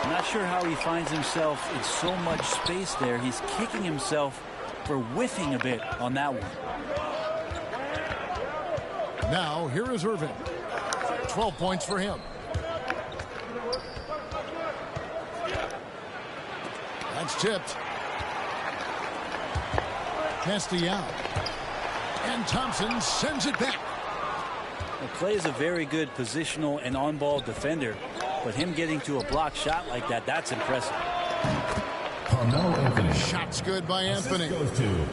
I'm not sure how he finds himself in so much space there. He's kicking himself for whiffing a bit on that one. Now, here is Irving. 12 points for him. That's tipped. Castellano. And Thompson sends it back. Well, Clay is a very good positional and on-ball defender, but him getting to a block shot like that, that's impressive. Shot's good by Anthony. Goes to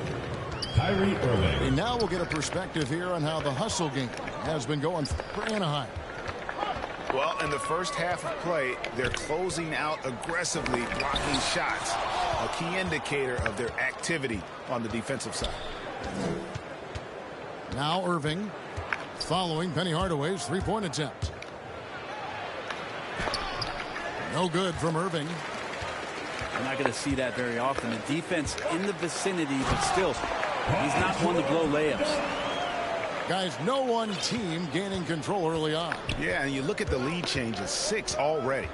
Kyrie Irving. And now we'll get a perspective here on how the hustle game has been going for Anaheim. Well, in the first half of play, they're closing out aggressively, blocking shots, a key indicator of their activity on the defensive side. Now Irving, following Penny Hardaway's three-point attempt. No good from Irving. We're not going to see that very often. The defense in the vicinity, but still, he's not one to blow layups. Guys, no one team gaining control early on. Yeah, and you look at the lead changes, 6 already.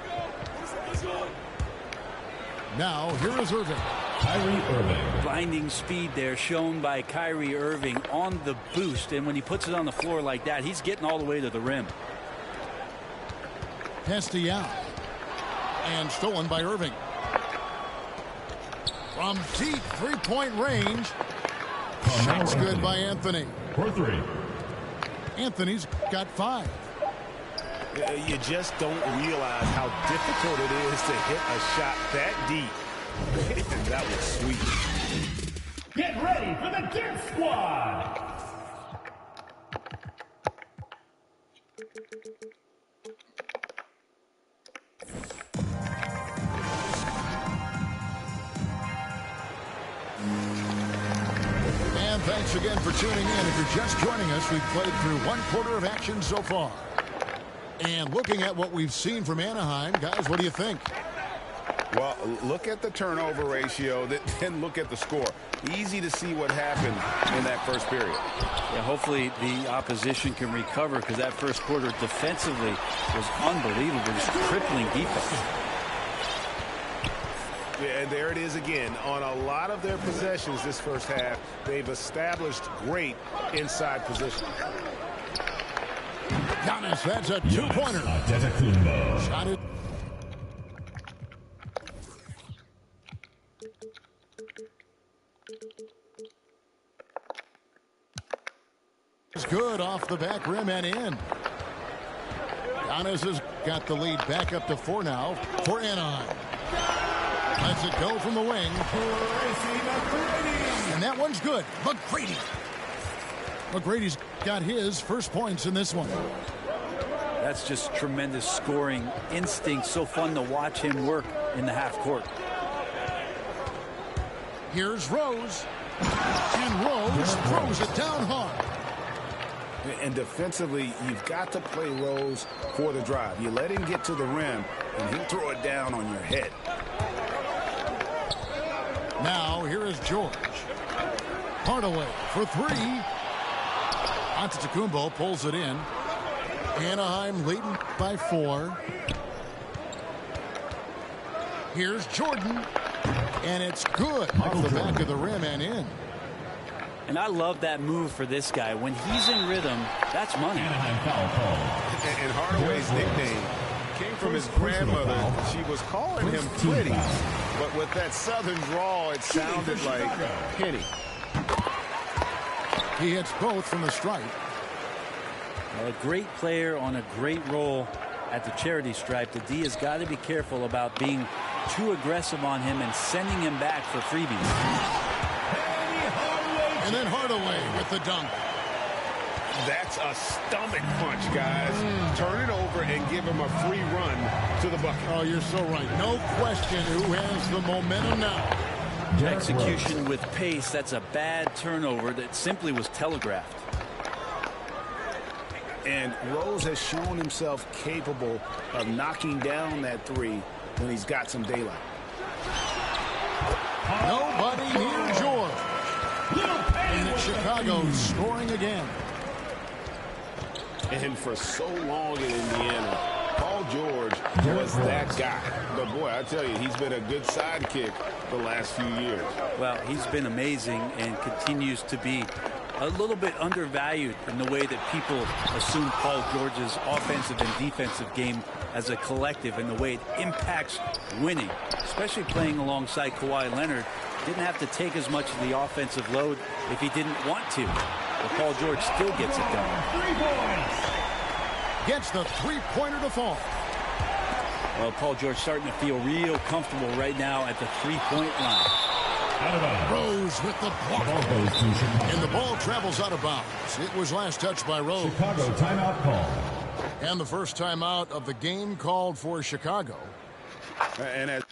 Now, here is Irving. Kyrie Irving. Blinding speed there shown by Kyrie Irving on the boost, and when he puts it on the floor like that, he's getting all the way to the rim. Castellano. And stolen by Irving. From deep three-point range. Shot's good by Anthony. For 3. Anthony's got 5. You just don't realize how difficult it is to hit a shot that deep. That was sweet. Get ready for the Dirt Squad. And thanks again for tuning in. If you're just joining us, we've played through 1 quarter of action so far. And looking at what we've seen from Anaheim, guys, what do you think? Well, look at the turnover ratio, then look at the score. Easy to see what happened in that first period. Yeah, hopefully the opposition can recover, because that first quarter defensively was unbelievable, just crippling defense. Yeah, and there it is again. On a lot of their possessions this first half, they've established great inside position. Giannis, that's a 2-pointer. Shot it. It's good off the back rim and in. Giannis has got the lead back up to 4 now for Anaheim. Lets it go from the wing. And that one's good. McGrady's got his first points in this one. That's just tremendous scoring instinct. So fun to watch him work in the half court. Here's Rose. And Rose throws it down hard. And defensively, you've got to play Rose for the drive. You let him get to the rim, and he'll throw it down on your head. Now, here is George. Hardaway for 3. Antetokounmpo pulls it in. Anaheim leading by 4. Here's Jordan. And it's good off the back of the rim and in. And I love that move for this guy. When he's in rhythm, that's money. And Hardaway's nickname came from his grandmother. She was calling him Pretty, but with that southern drawl, it sounded like Penny. He hits both from the stripe. Well, a great player on a great role at the charity stripe. The D has got to be careful about being too aggressive on him and sending him back for freebies. And then Hardaway with the dunk. That's a stomach punch, guys. Turn it over and give him a free run to the bucket. Oh, you're so right. No question who has the momentum now. Execution with pace. That's a bad turnover that simply was telegraphed. And Rose has shown himself capable of knocking down that 3 when he's got some daylight. Nobody near George. And it's Chicago scoring again. And for so long in Indiana, Paul George was that guy. But boy, I tell you, he's been a good sidekick the last few years. Well, he's been amazing and continues to be a little bit undervalued in the way that people assume Paul George's offensive and defensive game as a collective and the way it impacts winning, especially playing alongside Kawhi Leonard. Didn't have to take as much of the offensive load if he didn't want to. But Paul George still gets it done. 3 points. Gets the three-pointer to fall. Well, Paul George starting to feel real comfortable right now at the three-point line. Rose with the block. And the ball travels out of bounds. It was last touched by Rose. Chicago timeout call. And the first timeout of the game called for Chicago. And as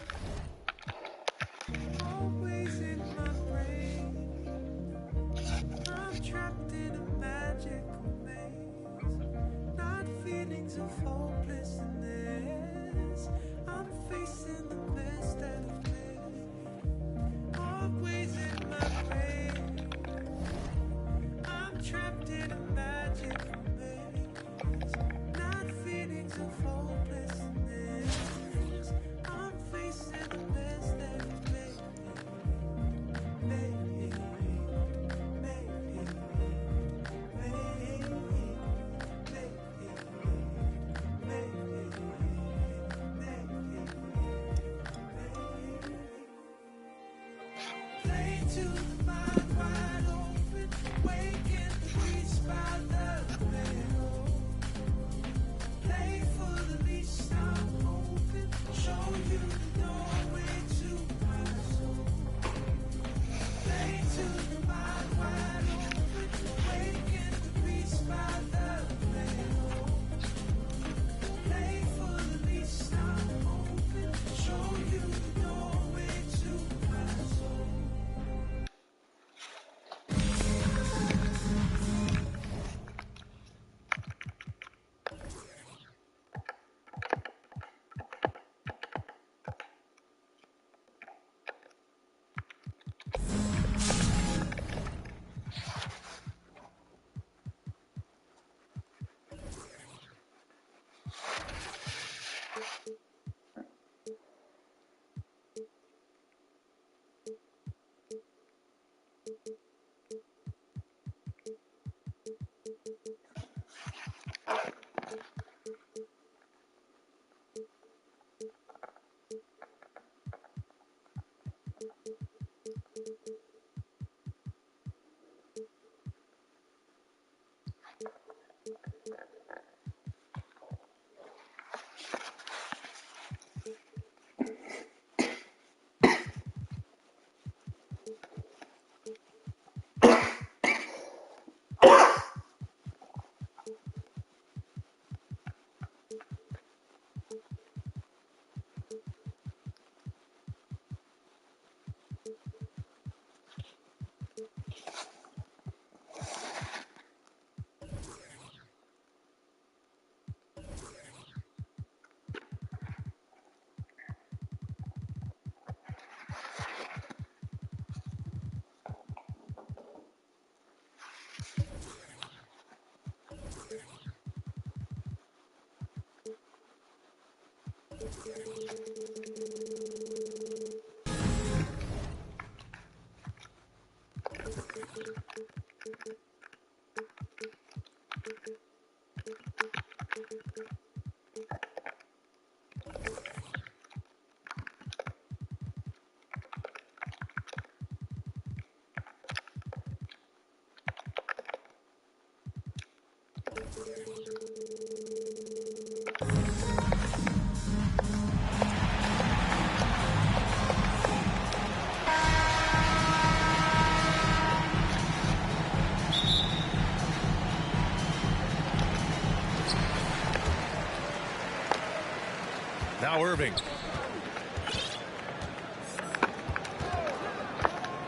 Now Irving.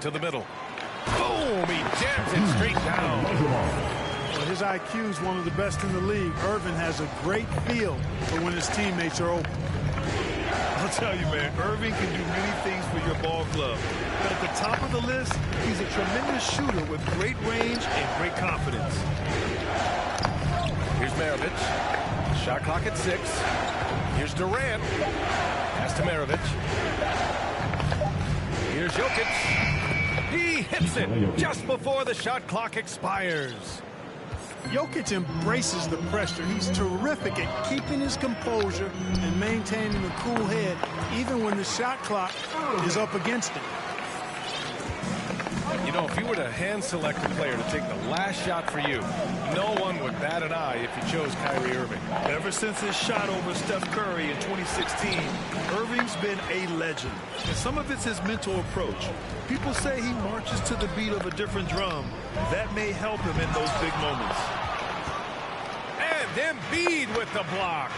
To the middle. Boom! He jams it straight down. Well, his IQ is one of the best in the league. Irving has a great feel for when his teammates are open. I'll tell you, man, Irving can do many things for your ball club. But at the top of the list, he's a tremendous shooter with great range and great confidence. Here's Maravich. Shot clock at 6. Here's Durant. Pass to Maravich. Here's Jokic. He hits it just before the shot clock expires. Jokic embraces the pressure. He's terrific at keeping his composure and maintaining a cool head even when the shot clock is up against him. You know, if you were to hand-select a player to take the last shot for you, no one would bat an eye if you chose Kyrie Irving. Ever since his shot over Steph Curry in 2016, Irving's been a legend. And some of it's his mental approach. People say he marches to the beat of a different drum. That may help him in those big moments. And Embiid with the block.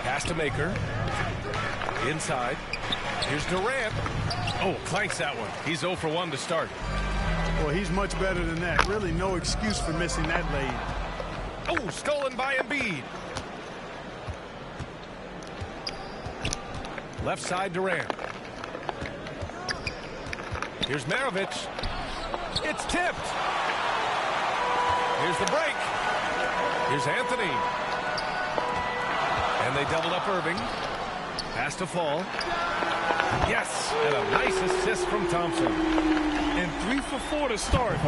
Pass to Maker. Inside. Here's Durant. Oh, clanks that one. He's 0 for 1 to start. Well, he's much better than that. Really no excuse for missing that lead. Oh, stolen by Embiid. Left side Durant. Here's Maravich. It's tipped. Here's the break. Here's Anthony. And they doubled up Irving. Pass to Fall. Yes, and a nice assist from Thompson. And 3 for 4 to start,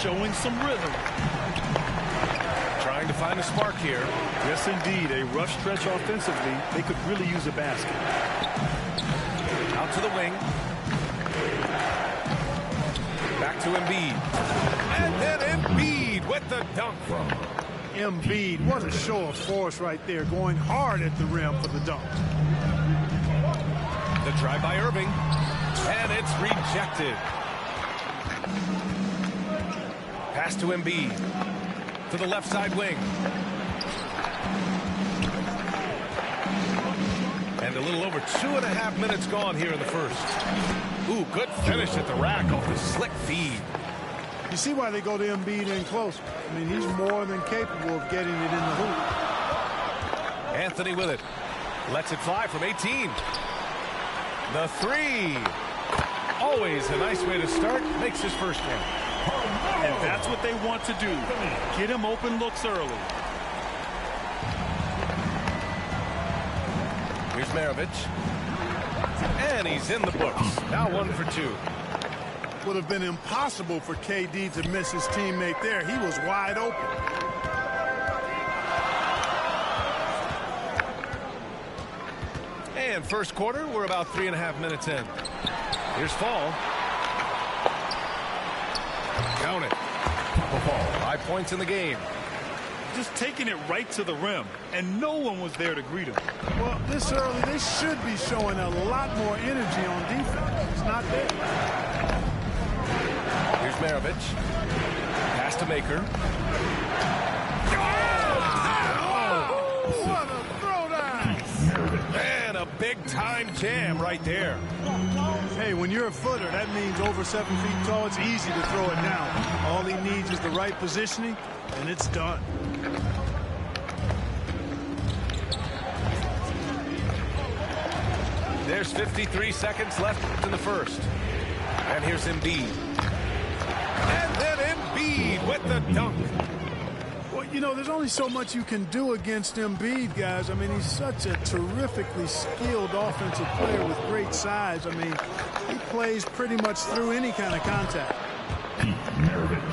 showing some rhythm. Trying to find a spark here. Yes, indeed, a rough stretch offensively. They could really use a basket. Out to the wing. Back to Embiid. And then Embiid with the dunk. Embiid, what a show of force right there, going hard at the rim for the dunk. The drive by Irving, and it's rejected. Pass to Embiid. To the left side wing. And a little over 2.5 minutes gone here in the first. Ooh, good finish at the rack off the slick feed. You see why they go to Embiid in close. I mean, he's more than capable of getting it in the hoop. Anthony with it. Lets it fly from 18. The 3. Always a nice way to start. Makes his first one. And that's what they want to do. Get him open looks early. Here's Maravich. And he's in the books. Now 1 for 2. Would have been impossible for KD to miss his teammate there. He was wide open. And first quarter, we're about 3.5 minutes in. Here's Fall. Count it. Fall. 5 points in the game. Just taking it right to the rim, and no one was there to greet him. Well, this early, they should be showing a lot more energy on defense. It's not there. Here's Maravich. Pass to Maker. What a throwdown! And a big-time jam right there. Hey, when you're a footer, that means over 7 feet tall, it's easy to throw it down. All he needs is the right positioning, and it's done. There's 53 seconds left in the first. And here's Embiid. And then Embiid with the dunk. Well, you know, there's only so much you can do against Embiid, guys. I mean, he's such a terrifically skilled offensive player with great size. I mean, he plays pretty much through any kind of contact.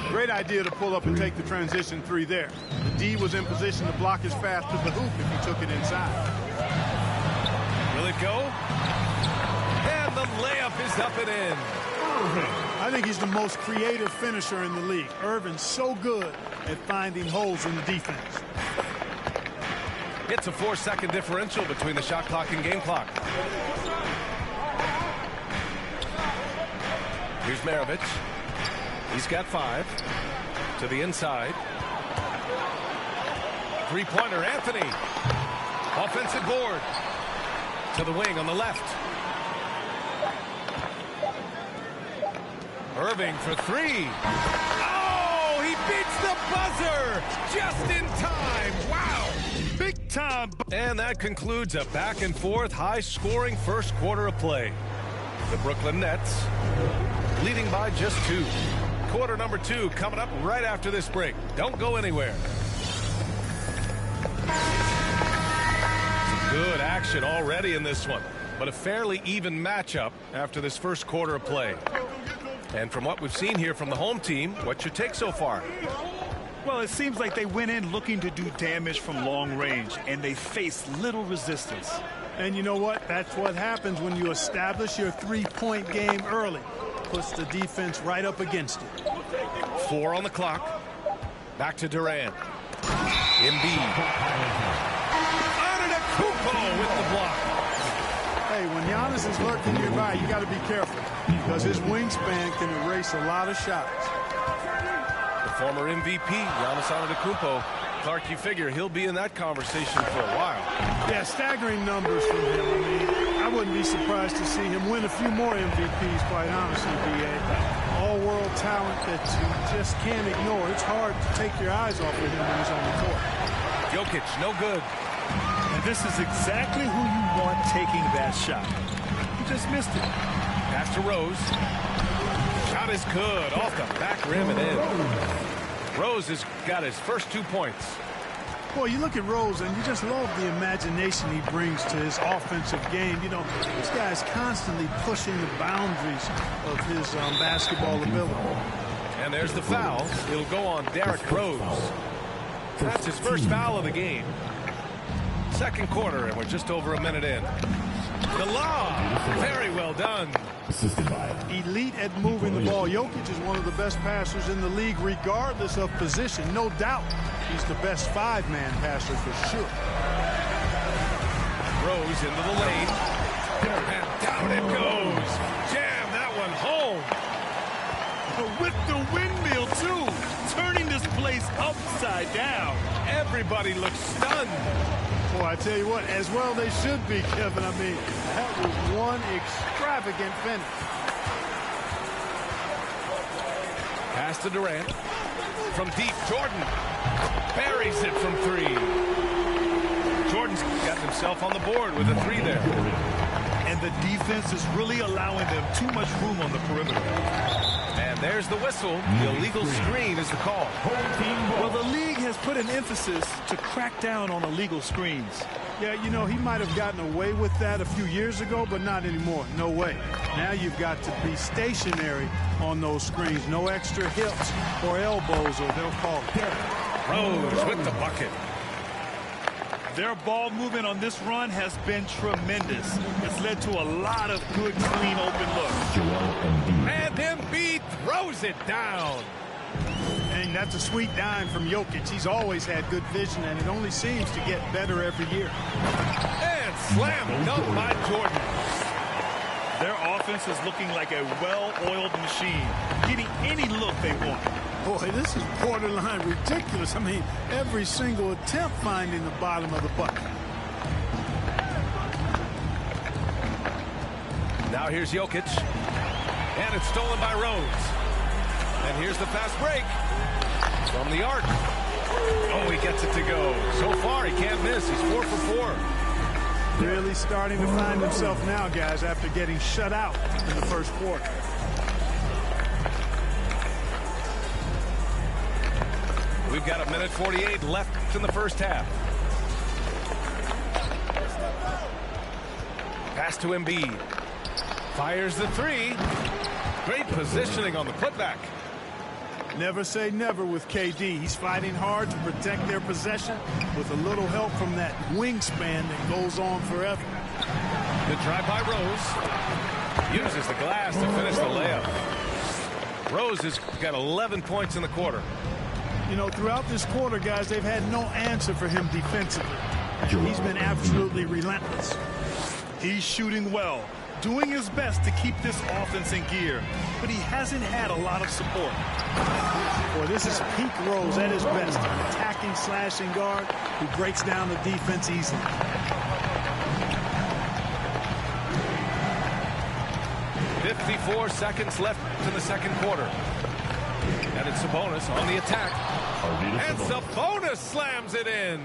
Great idea to pull up and take the transition 3 there. The D was in position to block his path to the hoop if he took it inside. Will it go? And the layup is up and in. I think he's the most creative finisher in the league. Irving's so good at finding holes in the defense. It's a 4-second differential between the shot clock and game clock. Here's Maravich. He's got 5. To the inside. Three-pointer, Anthony. Offensive board. To the wing on the left. Irving for 3. Oh, he beats the buzzer just in time. Wow. Big time. And that concludes a back-and-forth, high-scoring first quarter of play. The Brooklyn Nets leading by just 2. Quarter number 2 coming up right after this break. Don't go anywhere. Some good action already in this one, but a fairly even matchup after this first quarter of play. And from what we've seen here from the home team, what's your take so far? Well, it seems like they went in looking to do damage from long range, and they faced little resistance. And you know what? That's what happens when you establish your three-point game early. Puts the defense right up against it. 4 on the clock. Back to Durant. Embiid. Antetokounmpo with the block. Hey, when Giannis is lurking nearby, you got to be careful because his wingspan can erase a lot of shots. The former MVP, Giannis Antetokounmpo. Clark, you figure he'll be in that conversation for a while. Yeah, staggering numbers from him. I mean, I wouldn't be surprised to see him win a few more MVPs, quite honestly, B.A. All-world talent that you just can't ignore. It's hard to take your eyes off of him when he's on the court. Jokic, no good. And this is exactly who you want taking that shot. He just missed it. Pass to Rose. Shot is good. Off the back rim and in. Rose has got his first 2 points. Boy, you look at Rose, and you just love the imagination he brings to his offensive game. You know, this guy's constantly pushing the boundaries of his basketball ability. And there's the foul. It'll go on Derrick Rose. That's his first foul of the game. Second quarter, and we're just over a minute in. The lob. Very well done. Elite at moving the ball. Jokic is one of the best passers in the league, regardless of position. No doubt he's the best five-man passer for sure. Rose into the lane. And down it goes. Jam that one home. With the windmill, too. Turning this place upside down. Everybody looks stunned. Boy, I tell you what, as well they should be, Kevin. I mean, that was one extravagant finish. Pass to Durant. From deep, Jordan buries it from 3. Jordan's got himself on the board with a 3 there. And the defense is really allowing them too much room on the perimeter. And there's the whistle. The illegal screen is the call. Well, the league has put an emphasis to crack down on illegal screens. Yeah, you know, he might have gotten away with that a few years ago, but not anymore. No way. Now you've got to be stationary on those screens. No extra hips or elbows, or they'll call it. Rose with the bucket. Their ball movement on this run has been tremendous. It's led to a lot of good, clean, open looks. And Embiid throws it down. And that's a sweet dime from Jokic. He's always had good vision, and it only seems to get better every year. And slam dunk by Jordan. Their offense is looking like a well-oiled machine, getting any look they want. Boy, this is borderline ridiculous. I mean, every single attempt finding the bottom of the bucket. Now here's Jokic. And it's stolen by Rose. And here's the fast break from the arc. Oh, he gets it to go. So far, he can't miss. He's 4 for 4. Really starting to find himself now, guys, after getting shut out in the first quarter. We've got 1:48 left in the first half. Pass to Embiid. Fires the 3. Great positioning on the putback. Never say never with KD. He's fighting hard to protect their possession with a little help from that wingspan that goes on forever. Good drive by Rose. Uses the glass to finish the layup. Rose has got 11 points in the quarter. You know, throughout this quarter, guys, they've had no answer for him defensively. He's been absolutely relentless. He's shooting well, doing his best to keep this offense in gear, but he hasn't had a lot of support. Boy, this is peak Rose at his best. An attacking, slashing guard who breaks down the defense easily. .54 seconds left in the second quarter. And it's Sabonis on the attack. And Sabonis slams it in.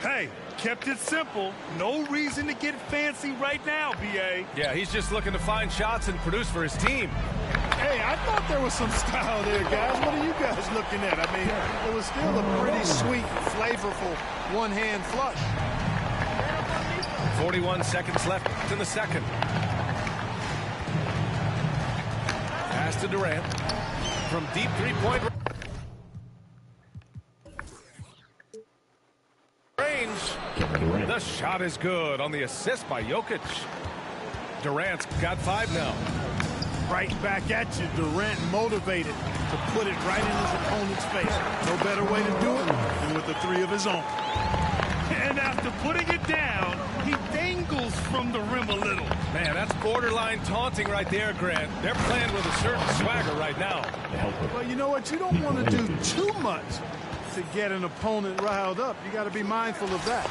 Hey, kept it simple. No reason to get fancy right now, B.A. Yeah, he's just looking to find shots and produce for his team. Hey, I thought there was some style there, guys. What are you guys looking at? I mean, it was still a pretty sweet, flavorful one-hand flush. 41 seconds left in the second. Pass to Durant. From deep three-point range, the Shot is good on the assist by Jokic. Durant's got 5 now. Right back at you. Durant motivated to put it right in his opponent's face. No better way to do it than with the 3 of his own. And after putting it down, he dangles from the rim a little. Man, that's borderline taunting right there, Grant. They're playing with a certain swagger right now. Well, you know what? You don't want to do too much to get an opponent riled up. You got to be mindful of that.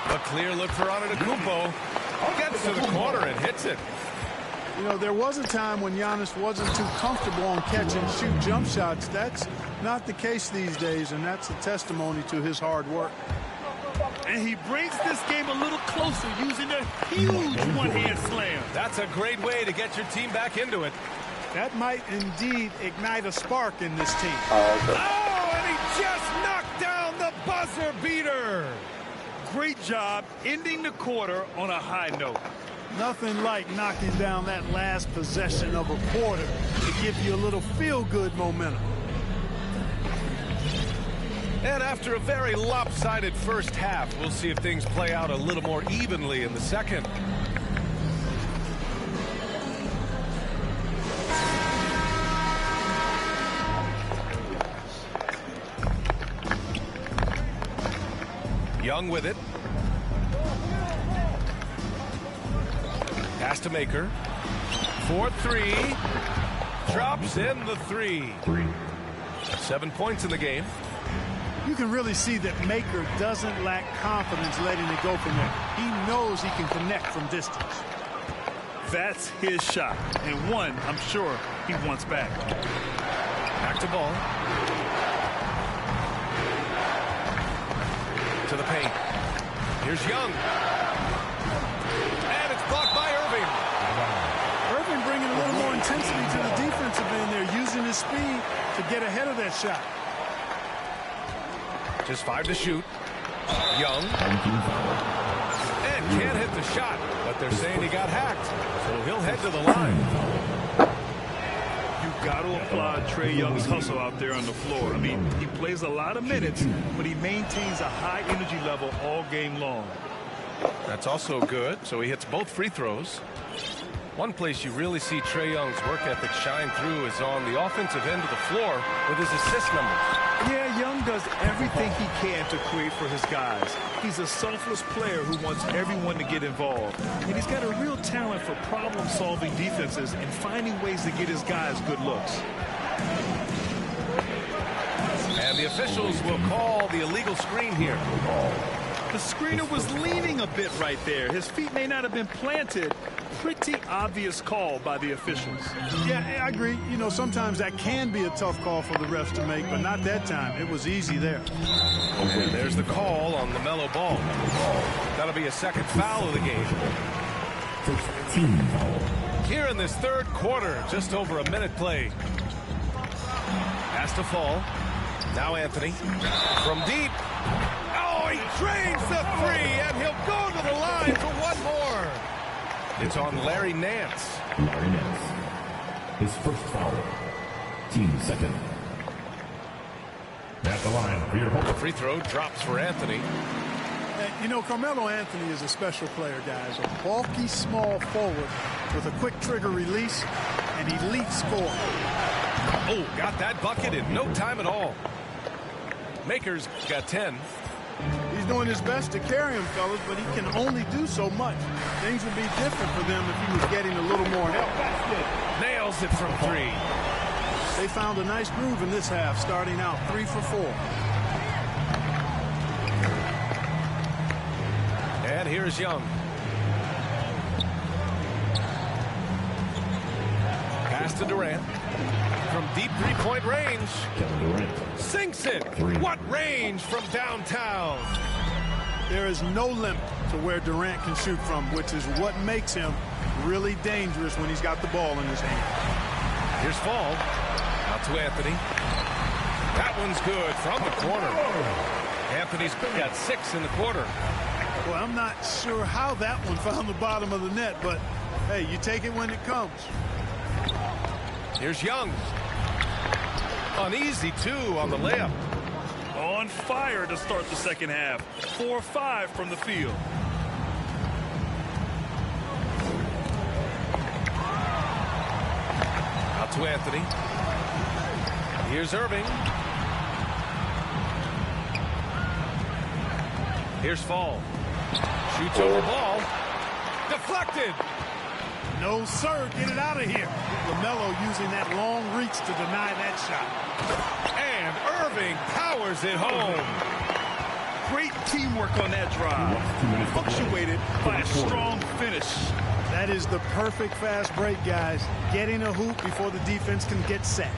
A clear look for Antetokounmpo. Gets to the corner and hits it. You know, there was a time when Giannis wasn't too comfortable on catch and shoot jump shots. That's not the case these days, and that's a testimony to his hard work. And he brings this game a little closer using a huge one-hand slam. That's a great way to get your team back into it. That might indeed ignite a spark in this team. Oh, and he just knocked down the buzzer beater. Great job ending the quarter on a high note. Nothing like knocking down that last possession of a quarter to give you a little feel-good momentum. And after a very lopsided first half, we'll see if things play out a little more evenly in the second. Young with it. Pass to Maker. 4-3. Drops in the 3. 7 points in the game. You can really see that Maker doesn't lack confidence letting it go from there. He knows he can connect from distance. That's his shot, and one I'm sure he wants back. Back to ball. To the paint. Here's Young. And it's blocked by Irving. Irving bringing a little more intensity to the defensive end there, using his speed to get ahead of that shot. Just 5 to shoot. Young. And can't hit the shot, but they're saying he got hacked, so he'll head to the line. You've got to applaud Trae Young's hustle out there on the floor. I mean, he plays a lot of minutes, but he maintains a high energy level all game long. That's also good, so he hits both free throws. One place you really see Trae Young's work ethic shine through is on the offensive end of the floor with his assist numbers. Yeah, Young does everything he can to create for his guys. He's a selfless player who wants everyone to get involved. And he's got a real talent for problem-solving defenses and finding ways to get his guys good looks. And the officials will call the illegal screen here. The screener was leaning a bit right there. His feet may not have been planted. Pretty obvious call by the officials. Yeah, I agree. You know, sometimes that can be a tough call for the refs to make, but not that time. It was easy there. And there's the call on LaMelo Ball. That'll be a second foul of the game. Here in this third quarter, just over a minute played. Has to fall. Now Anthony. From deep. Oh, he drains the 3, and he'll go to the line for one more. It's on Larry Nance. Larry Nance. His first foul. Team second. At the line for your The free throw drops for Anthony. You know, Carmelo Anthony is a special player, guys. A bulky, small forward with a quick trigger release and elite score. Oh, got that bucket in no time at all. Maker's got 10. He's doing his best to carry him, fellas, but he can only do so much. Things would be different for them if he was getting a little more help. Nails it from 3. They found a nice groove in this half, starting out 3 for 4. And here's Young. Pass to Durant. From deep three-point range. Sinks it. What range from downtown? There is no limit to where Durant can shoot from, which is what makes him really dangerous when he's got the ball in his hand. Here's Fall. Out to Anthony. That one's good from the corner. Anthony's got 6 in the quarter. Well, I'm not sure how that one found the bottom of the net, but hey, you take it when it comes. Here's Young. An easy 2 on the layup. On fire to start the second half. 4-5 from the field. Out to Anthony. Here's Irving. Here's Fall. Shoots over ball. Deflected. No, sir. Get it out of here. LaMelo using that long reach to deny that shot. And Irving powers it home. Great teamwork on that drive. Punctuated by a strong finish. That is the perfect fast break, guys. Getting a hoop before the defense can get set.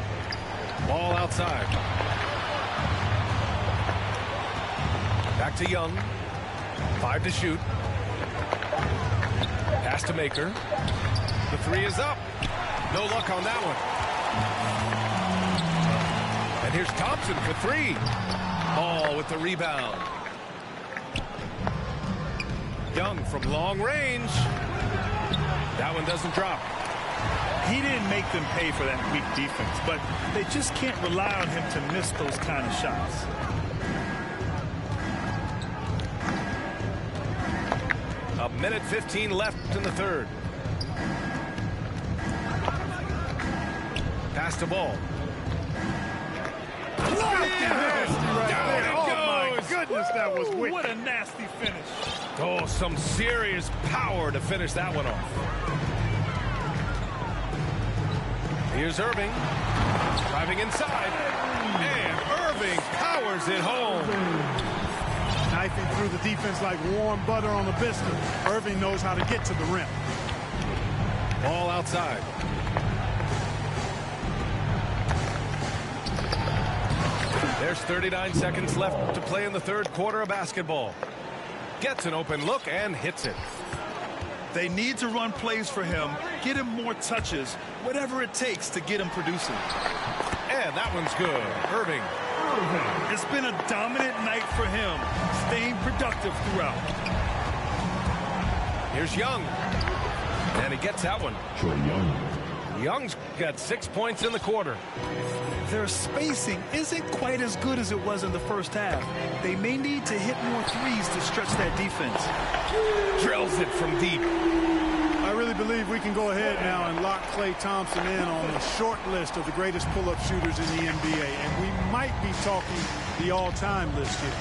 Ball outside. Back to Young. 5 to shoot. Pass to Maker. The three is up. No luck on that one. And here's Thompson for 3. Ball with the rebound. Young from long range. That one doesn't drop. He didn't make them pay for that weak defense, but they just can't rely on him to miss those kind of shots. A minute 15 left in the third. Pass the ball. Oh, my goodness, that was wicked. What a nasty finish. Oh, some serious power to finish that one off. Here's Irving. Driving inside. And Irving powers it home. Knifing through the defense like warm butter on a biscuit. Irving knows how to get to the rim. Ball outside. There's 39 seconds left to play in the third quarter of basketball. Gets an open look and hits it. They need to run plays for him, get him more touches, whatever it takes to get him producing. And that one's good. Irving. It's been a dominant night for him, staying productive throughout. Here's Young. And he gets that one. Young's got 6 points in the quarter. Their spacing isn't quite as good as it was in the first half. They may need to hit more threes to stretch that defense. Drills it from deep. I really believe we can go ahead now and lock Klay Thompson in on the short list of the greatest pull-up shooters in the NBA. And we might be talking the all-time list here.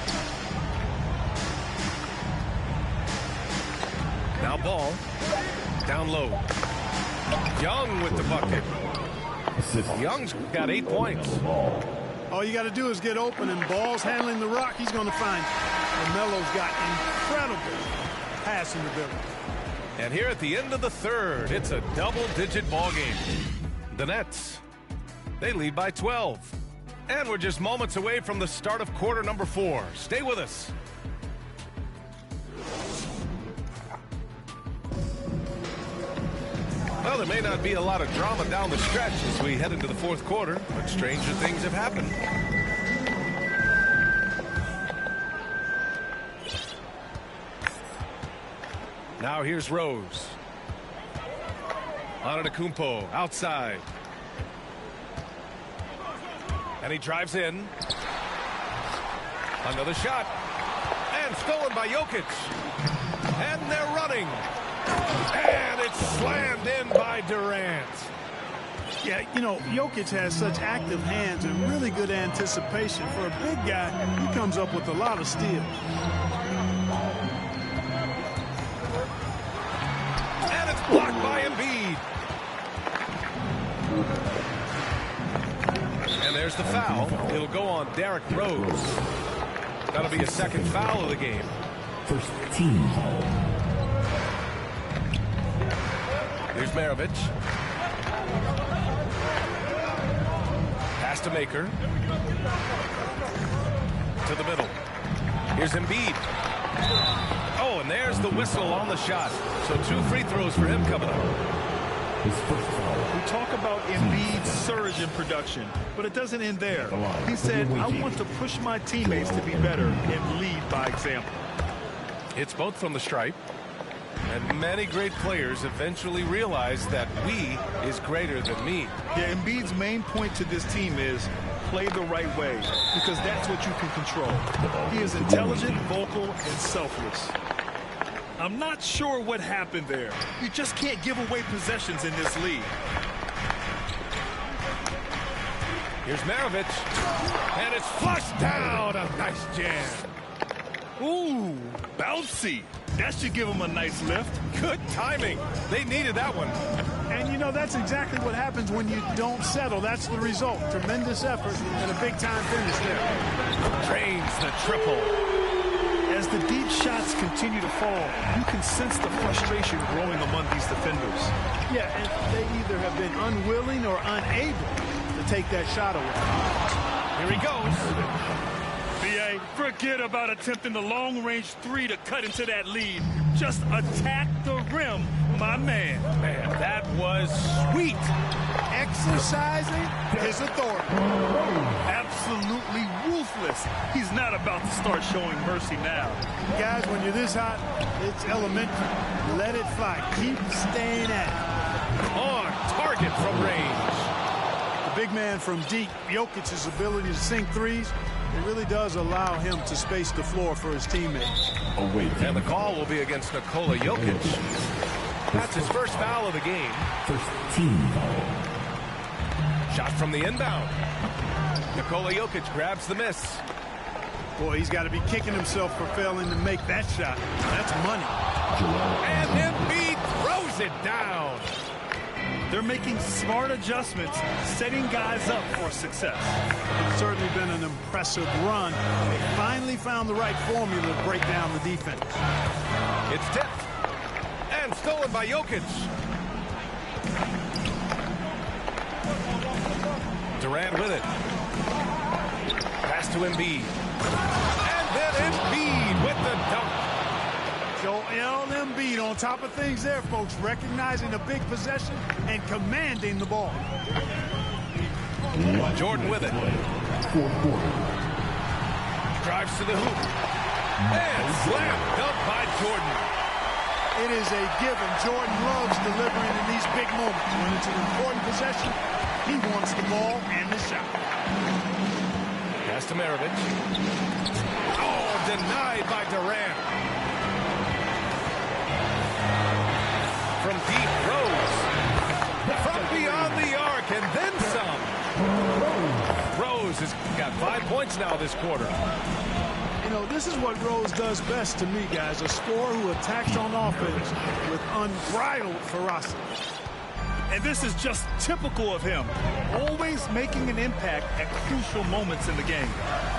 Now Ball. Down low. Young with the bucket. Young's got 8 points. All you got to do is get open, and Ball's handling the rock. He's going to find LaMelo's got incredible passing ability. And here at the end of the third, it's a double-digit ball game. The Nets, they lead by 12. And we're just moments away from the start of quarter number 4. Stay with us. Well, there may not be a lot of drama down the stretch as we head into the fourth quarter, but stranger things have happened. Now here's Rose. Antetokounmpo outside. And he drives in. Another shot. And stolen by Jokic. And they're running. And it's slammed in by Durant. Yeah, you know, Jokic has such active hands and really good anticipation. For a big guy, he comes up with a lot of steals. And it's blocked by Embiid. And there's the foul. It'll go on Derrick Rose. That'll be a second foul of the game. First team foul. Here's Maravich. Pass to Maker. To the middle. Here's Embiid. Oh, and there's the whistle on the shot. So 2 free throws for him coming up. His first foul. We talk about Embiid's surge in production, but it doesn't end there. He said, I want to push my teammates to be better and lead by example. It's both from the stripe. And many great players eventually realize that we is greater than me. Yeah, Embiid's main point to this team is play the right way, because that's what you can control. He is intelligent, vocal, and selfless. I'm not sure what happened there. You just can't give away possessions in this league. Here's Maravich. And it's flushed down. A nice jam. Ooh, bouncy. That should give him a nice lift. Good timing. They needed that one. And, you know, that's exactly what happens when you don't settle. That's the result. Tremendous effort and a big-time finish there. Drains the triple. As the deep shots continue to fall, you can sense the frustration growing among these defenders. Yeah, and they either have been unwilling or unable to take that shot away. Here he goes. B.A., forget about attempting the long-range three to cut into that lead. Just attack the rim, my man. Man, that was sweet. Exercising his authority. Absolutely ruthless. He's not about to start showing mercy now. Guys, when you're this hot, it's elementary. Let it fly. Keep staying at it. On target from range. The big man from deep, Jokic's ability to sink threes, it really does allow him to space the floor for his teammates. And the call will be against Nikola Jokic. That's his first foul of the game. First team foul. Shot from the inbound. Nikola Jokic grabs the miss. Boy, he's got to be kicking himself for failing to make that shot. That's money. And Embiid throws it down. They're making smart adjustments, setting guys up for success. It's certainly been an impressive run. They finally found the right formula to break down the defense. It's tipped. And stolen by Jokic. Durant with it. Pass to Embiid. And then Embiid with the dunk. Joel Embiid on top of things there, folks. Recognizing a big possession and commanding the ball. Jordan with it. Drives to the hoop. And slam dunk by Jordan. It is a given. Jordan loves delivering in these big moments. When it's an important possession, he wants the ball and the shot. Pass to Maravich. Oh, denied by Durant. From deep, Rose. From beyond the arc, and then some. Rose has got 5 points now this quarter. You know, this is what Rose does best to me, guys. A scorer who attacks on offense with unbridled ferocity. And this is just typical of him. Always making an impact at crucial moments in the game.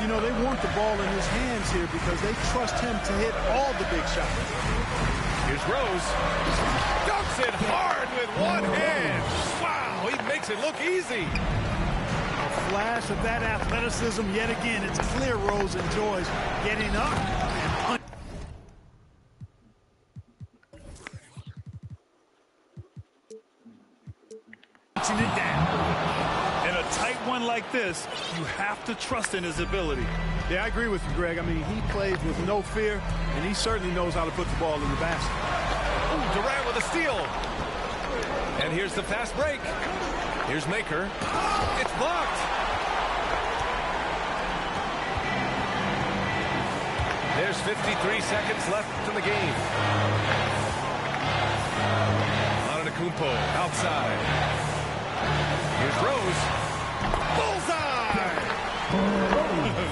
You know, they want the ball in his hands here because they trust him to hit all the big shots. Here's Rose. Dunks it hard with one hand. Wow, he makes it look easy. A flash of that athleticism yet again. It's clear Rose enjoys getting up and punching it down. In a tight one like this, you have to trust in his ability. Yeah, I agree with you, Greg. I mean, he plays with no fear, and he certainly knows how to put the ball in the basket. Ooh, Durant with a steal. And here's the fast break. Here's Maker. It's blocked. There's 53 seconds left in the game. Antetokounmpo outside. Here's Rose. Bullseye!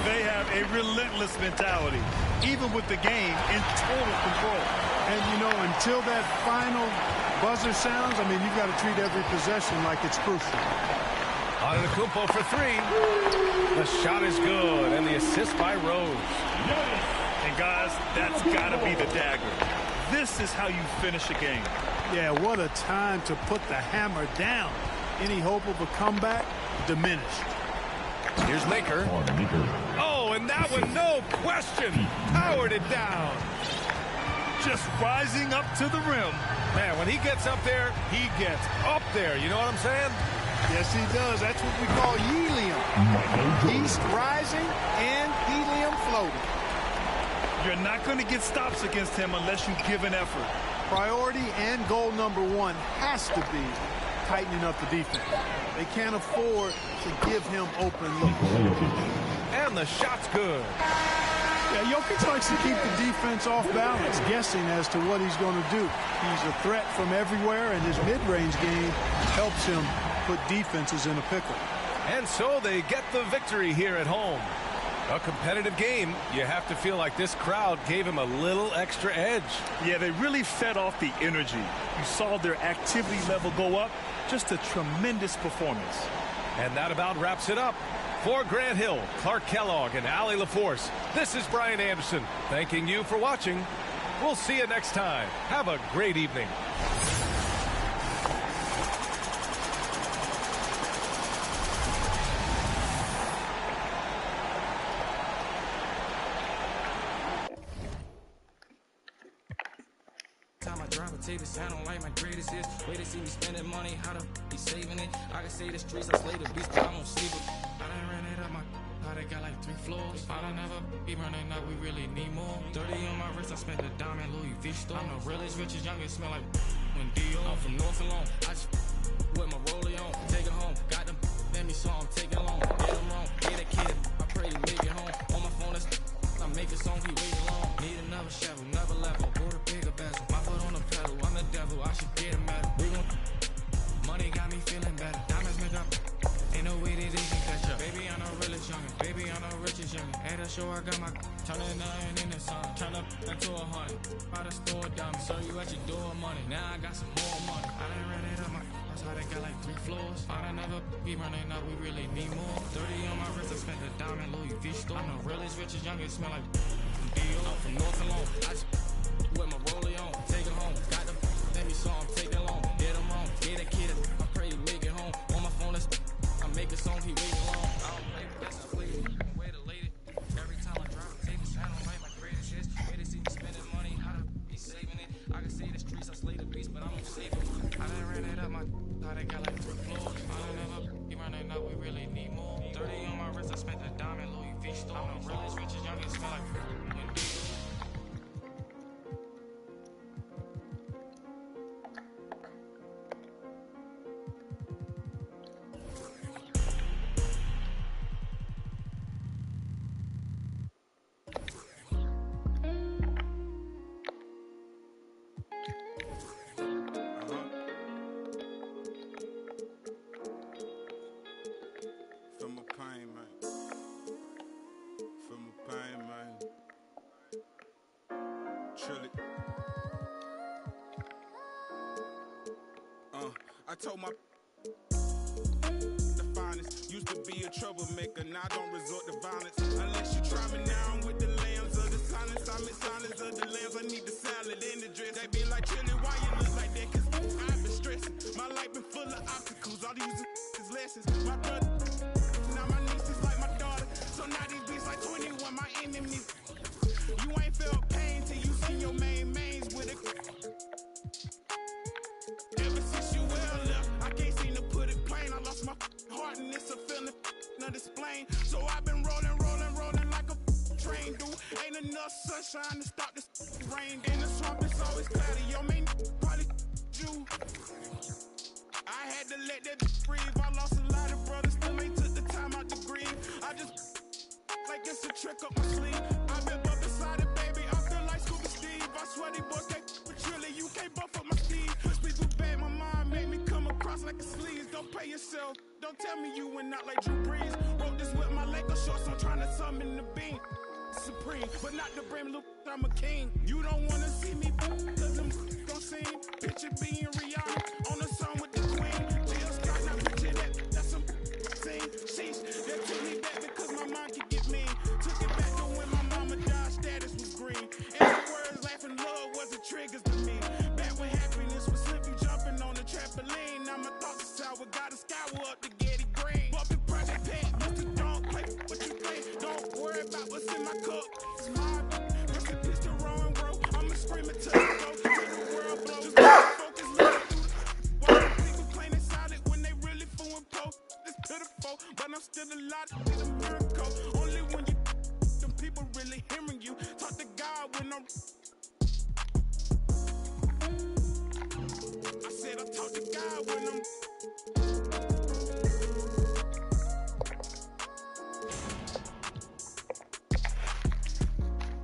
They have a relentless mentality, even with the game in total control. And, you know, until that final buzzer sounds, I mean, you've got to treat every possession like it's crucial. Antetokounmpo for three. The shot is good, and the assist by Rose. And, guys, that's got to be the dagger. This is how you finish a game. Yeah, what a time to put the hammer down. Any hope of a comeback diminished. Here's Maker. Oh, and that one, no question, powered it down. Just rising up to the rim. Man, when he gets up there, he gets up there. You know what I'm saying? Yes, he does. That's what we call helium. East rising and helium floating. You're not going to get stops against him unless you give an effort. Priority and goal number one has to be tightening up the defense. They can't afford to give him open looks. And the shot's good. Yeah, Jokic likes to keep the defense off balance, guessing as to what he's going to do. He's a threat from everywhere, and his mid-range game helps him put defenses in a pickle. And so they get the victory here at home. A competitive game. You have to feel like this crowd gave him a little extra edge. Yeah, they really fed off the energy. You saw their activity level go up. Just a tremendous performance. And that about wraps it up. For Grant Hill, Clark Kellogg, and Allie LaForce, this is Brian Anderson thanking you for watching. We'll see you next time. Have a great evening. Take this, I don't like my greatest hits. Way they see me spending money, how to be saving it. I can say the streets, I slay the beast, but I won't sleep it. I done ran it up my, how they got like 3 floors. If I don't ever be running up, we really need more. 30 on my wrist, I spent the diamond Louis V store. I'm the realest, richest, youngest, smell like when Dio. I'm from North alone, I just with my rollie on. Take it home, got them, let me saw I'm taking long. Get them wrong, get a kid, I pray to make it home. On my phone, I make a song, he waiting long. Need another shovel, another level, order bigger bezel. My foot on the pedal, I'm the devil, I should get a medal. We gon' money got me feeling better. Diamonds make up, ain't no way that they can catch up. Baby, I'm the realest youngin', baby, I'm the richest youngin'. At the show, I got my turning nothing in the sun. Turn up into 100, by the store diamond. Serve you at your door money, now I got some more money. I done ran it up my, that's how they got like 3 floors. I done never be running up, we really need more. 30 on my wrist, I spent the diamond Louis V store. I'm the realest, richest youngest, smell like Dio. I'm from North alone, I just with my rollie on. Take it home, got them, let me saw I'm taking long. Get them wrong, get a kid, I pray to make it home. On my phone, I make a song, he waiting long. I don't play with this, I play it, way to late it. Every time I drop a take this, I don't write my greatest hits. Way they see me spending money, how to be saving it. I can say the streets, I slay the beast, but I'm gonna save it. I done ran it up my, how they got like 3 floors. I done never be running up, we really need more. 30 on my wrist, I spent the diamond Louis V store. I'm the realest, richest, youngest, smell like when I told my the finest used to be a troublemaker, now don't resort to violence unless you try me now. I'm with the lambs of the silence, I'm in silence of the lambs. I need the salad in the dress. They be like, Chili, why you look like that? Cause I've been stressing. My life been full of obstacles. All these is lessons. My brother, now my niece is like my daughter. So now these beats like 21, my enemies. You ain't felt pain till you seen your mains with it. Ever since you well left, I can't seem to put it plain. I lost my heart and it's a feeling not explain. So I've been rolling like a train, dude. Ain't enough sunshine to stop this rain. In the swamp, it's always cloudy. Yo, man, probably you. I had to let that breathe. I lost a lot of brothers, still ain't took the time out to grieve. I just like it's a trick up my sleeve. I've been up beside it, baby. I feel like Scuba Steve. I swear these boys can't with Trilly. You can't buff up my Steve. Push me through bad, my mind made me come across like a sleaze. Don't pay yourself. Don't tell me you went out like Drew Brees. Wrote this with my Laker shorts. I'm trying to summon the beam. Supreme, but not the brand look. I'm a king. You don't wanna see me, cause them gon' sing. Picture being Rihanna on the song with the queen. Jill Scott, now picture that. That's some scene. Sheesh, that took me back because my mind can get mean. Took it back to when my mama died, status was green. And the words laughing love wasn't triggers to me. Back when happiness was simply jumping on the trampoline. Now my thoughts are sour, gotta scour up to get it green. Bumping private pet, used to don't play what you play. Don't worry about what's in my cup. It's mine. Rest in peace to Rowan Rowe. I'ma scream it till it goes, till the world blows. Just focus, living through the why people playing silent when they really fooling post. It's pitiful, but I'm still alive. It's a miracle. Only when you them people really hearing you. Talk to God when I'm. I said I talk to God when I'm.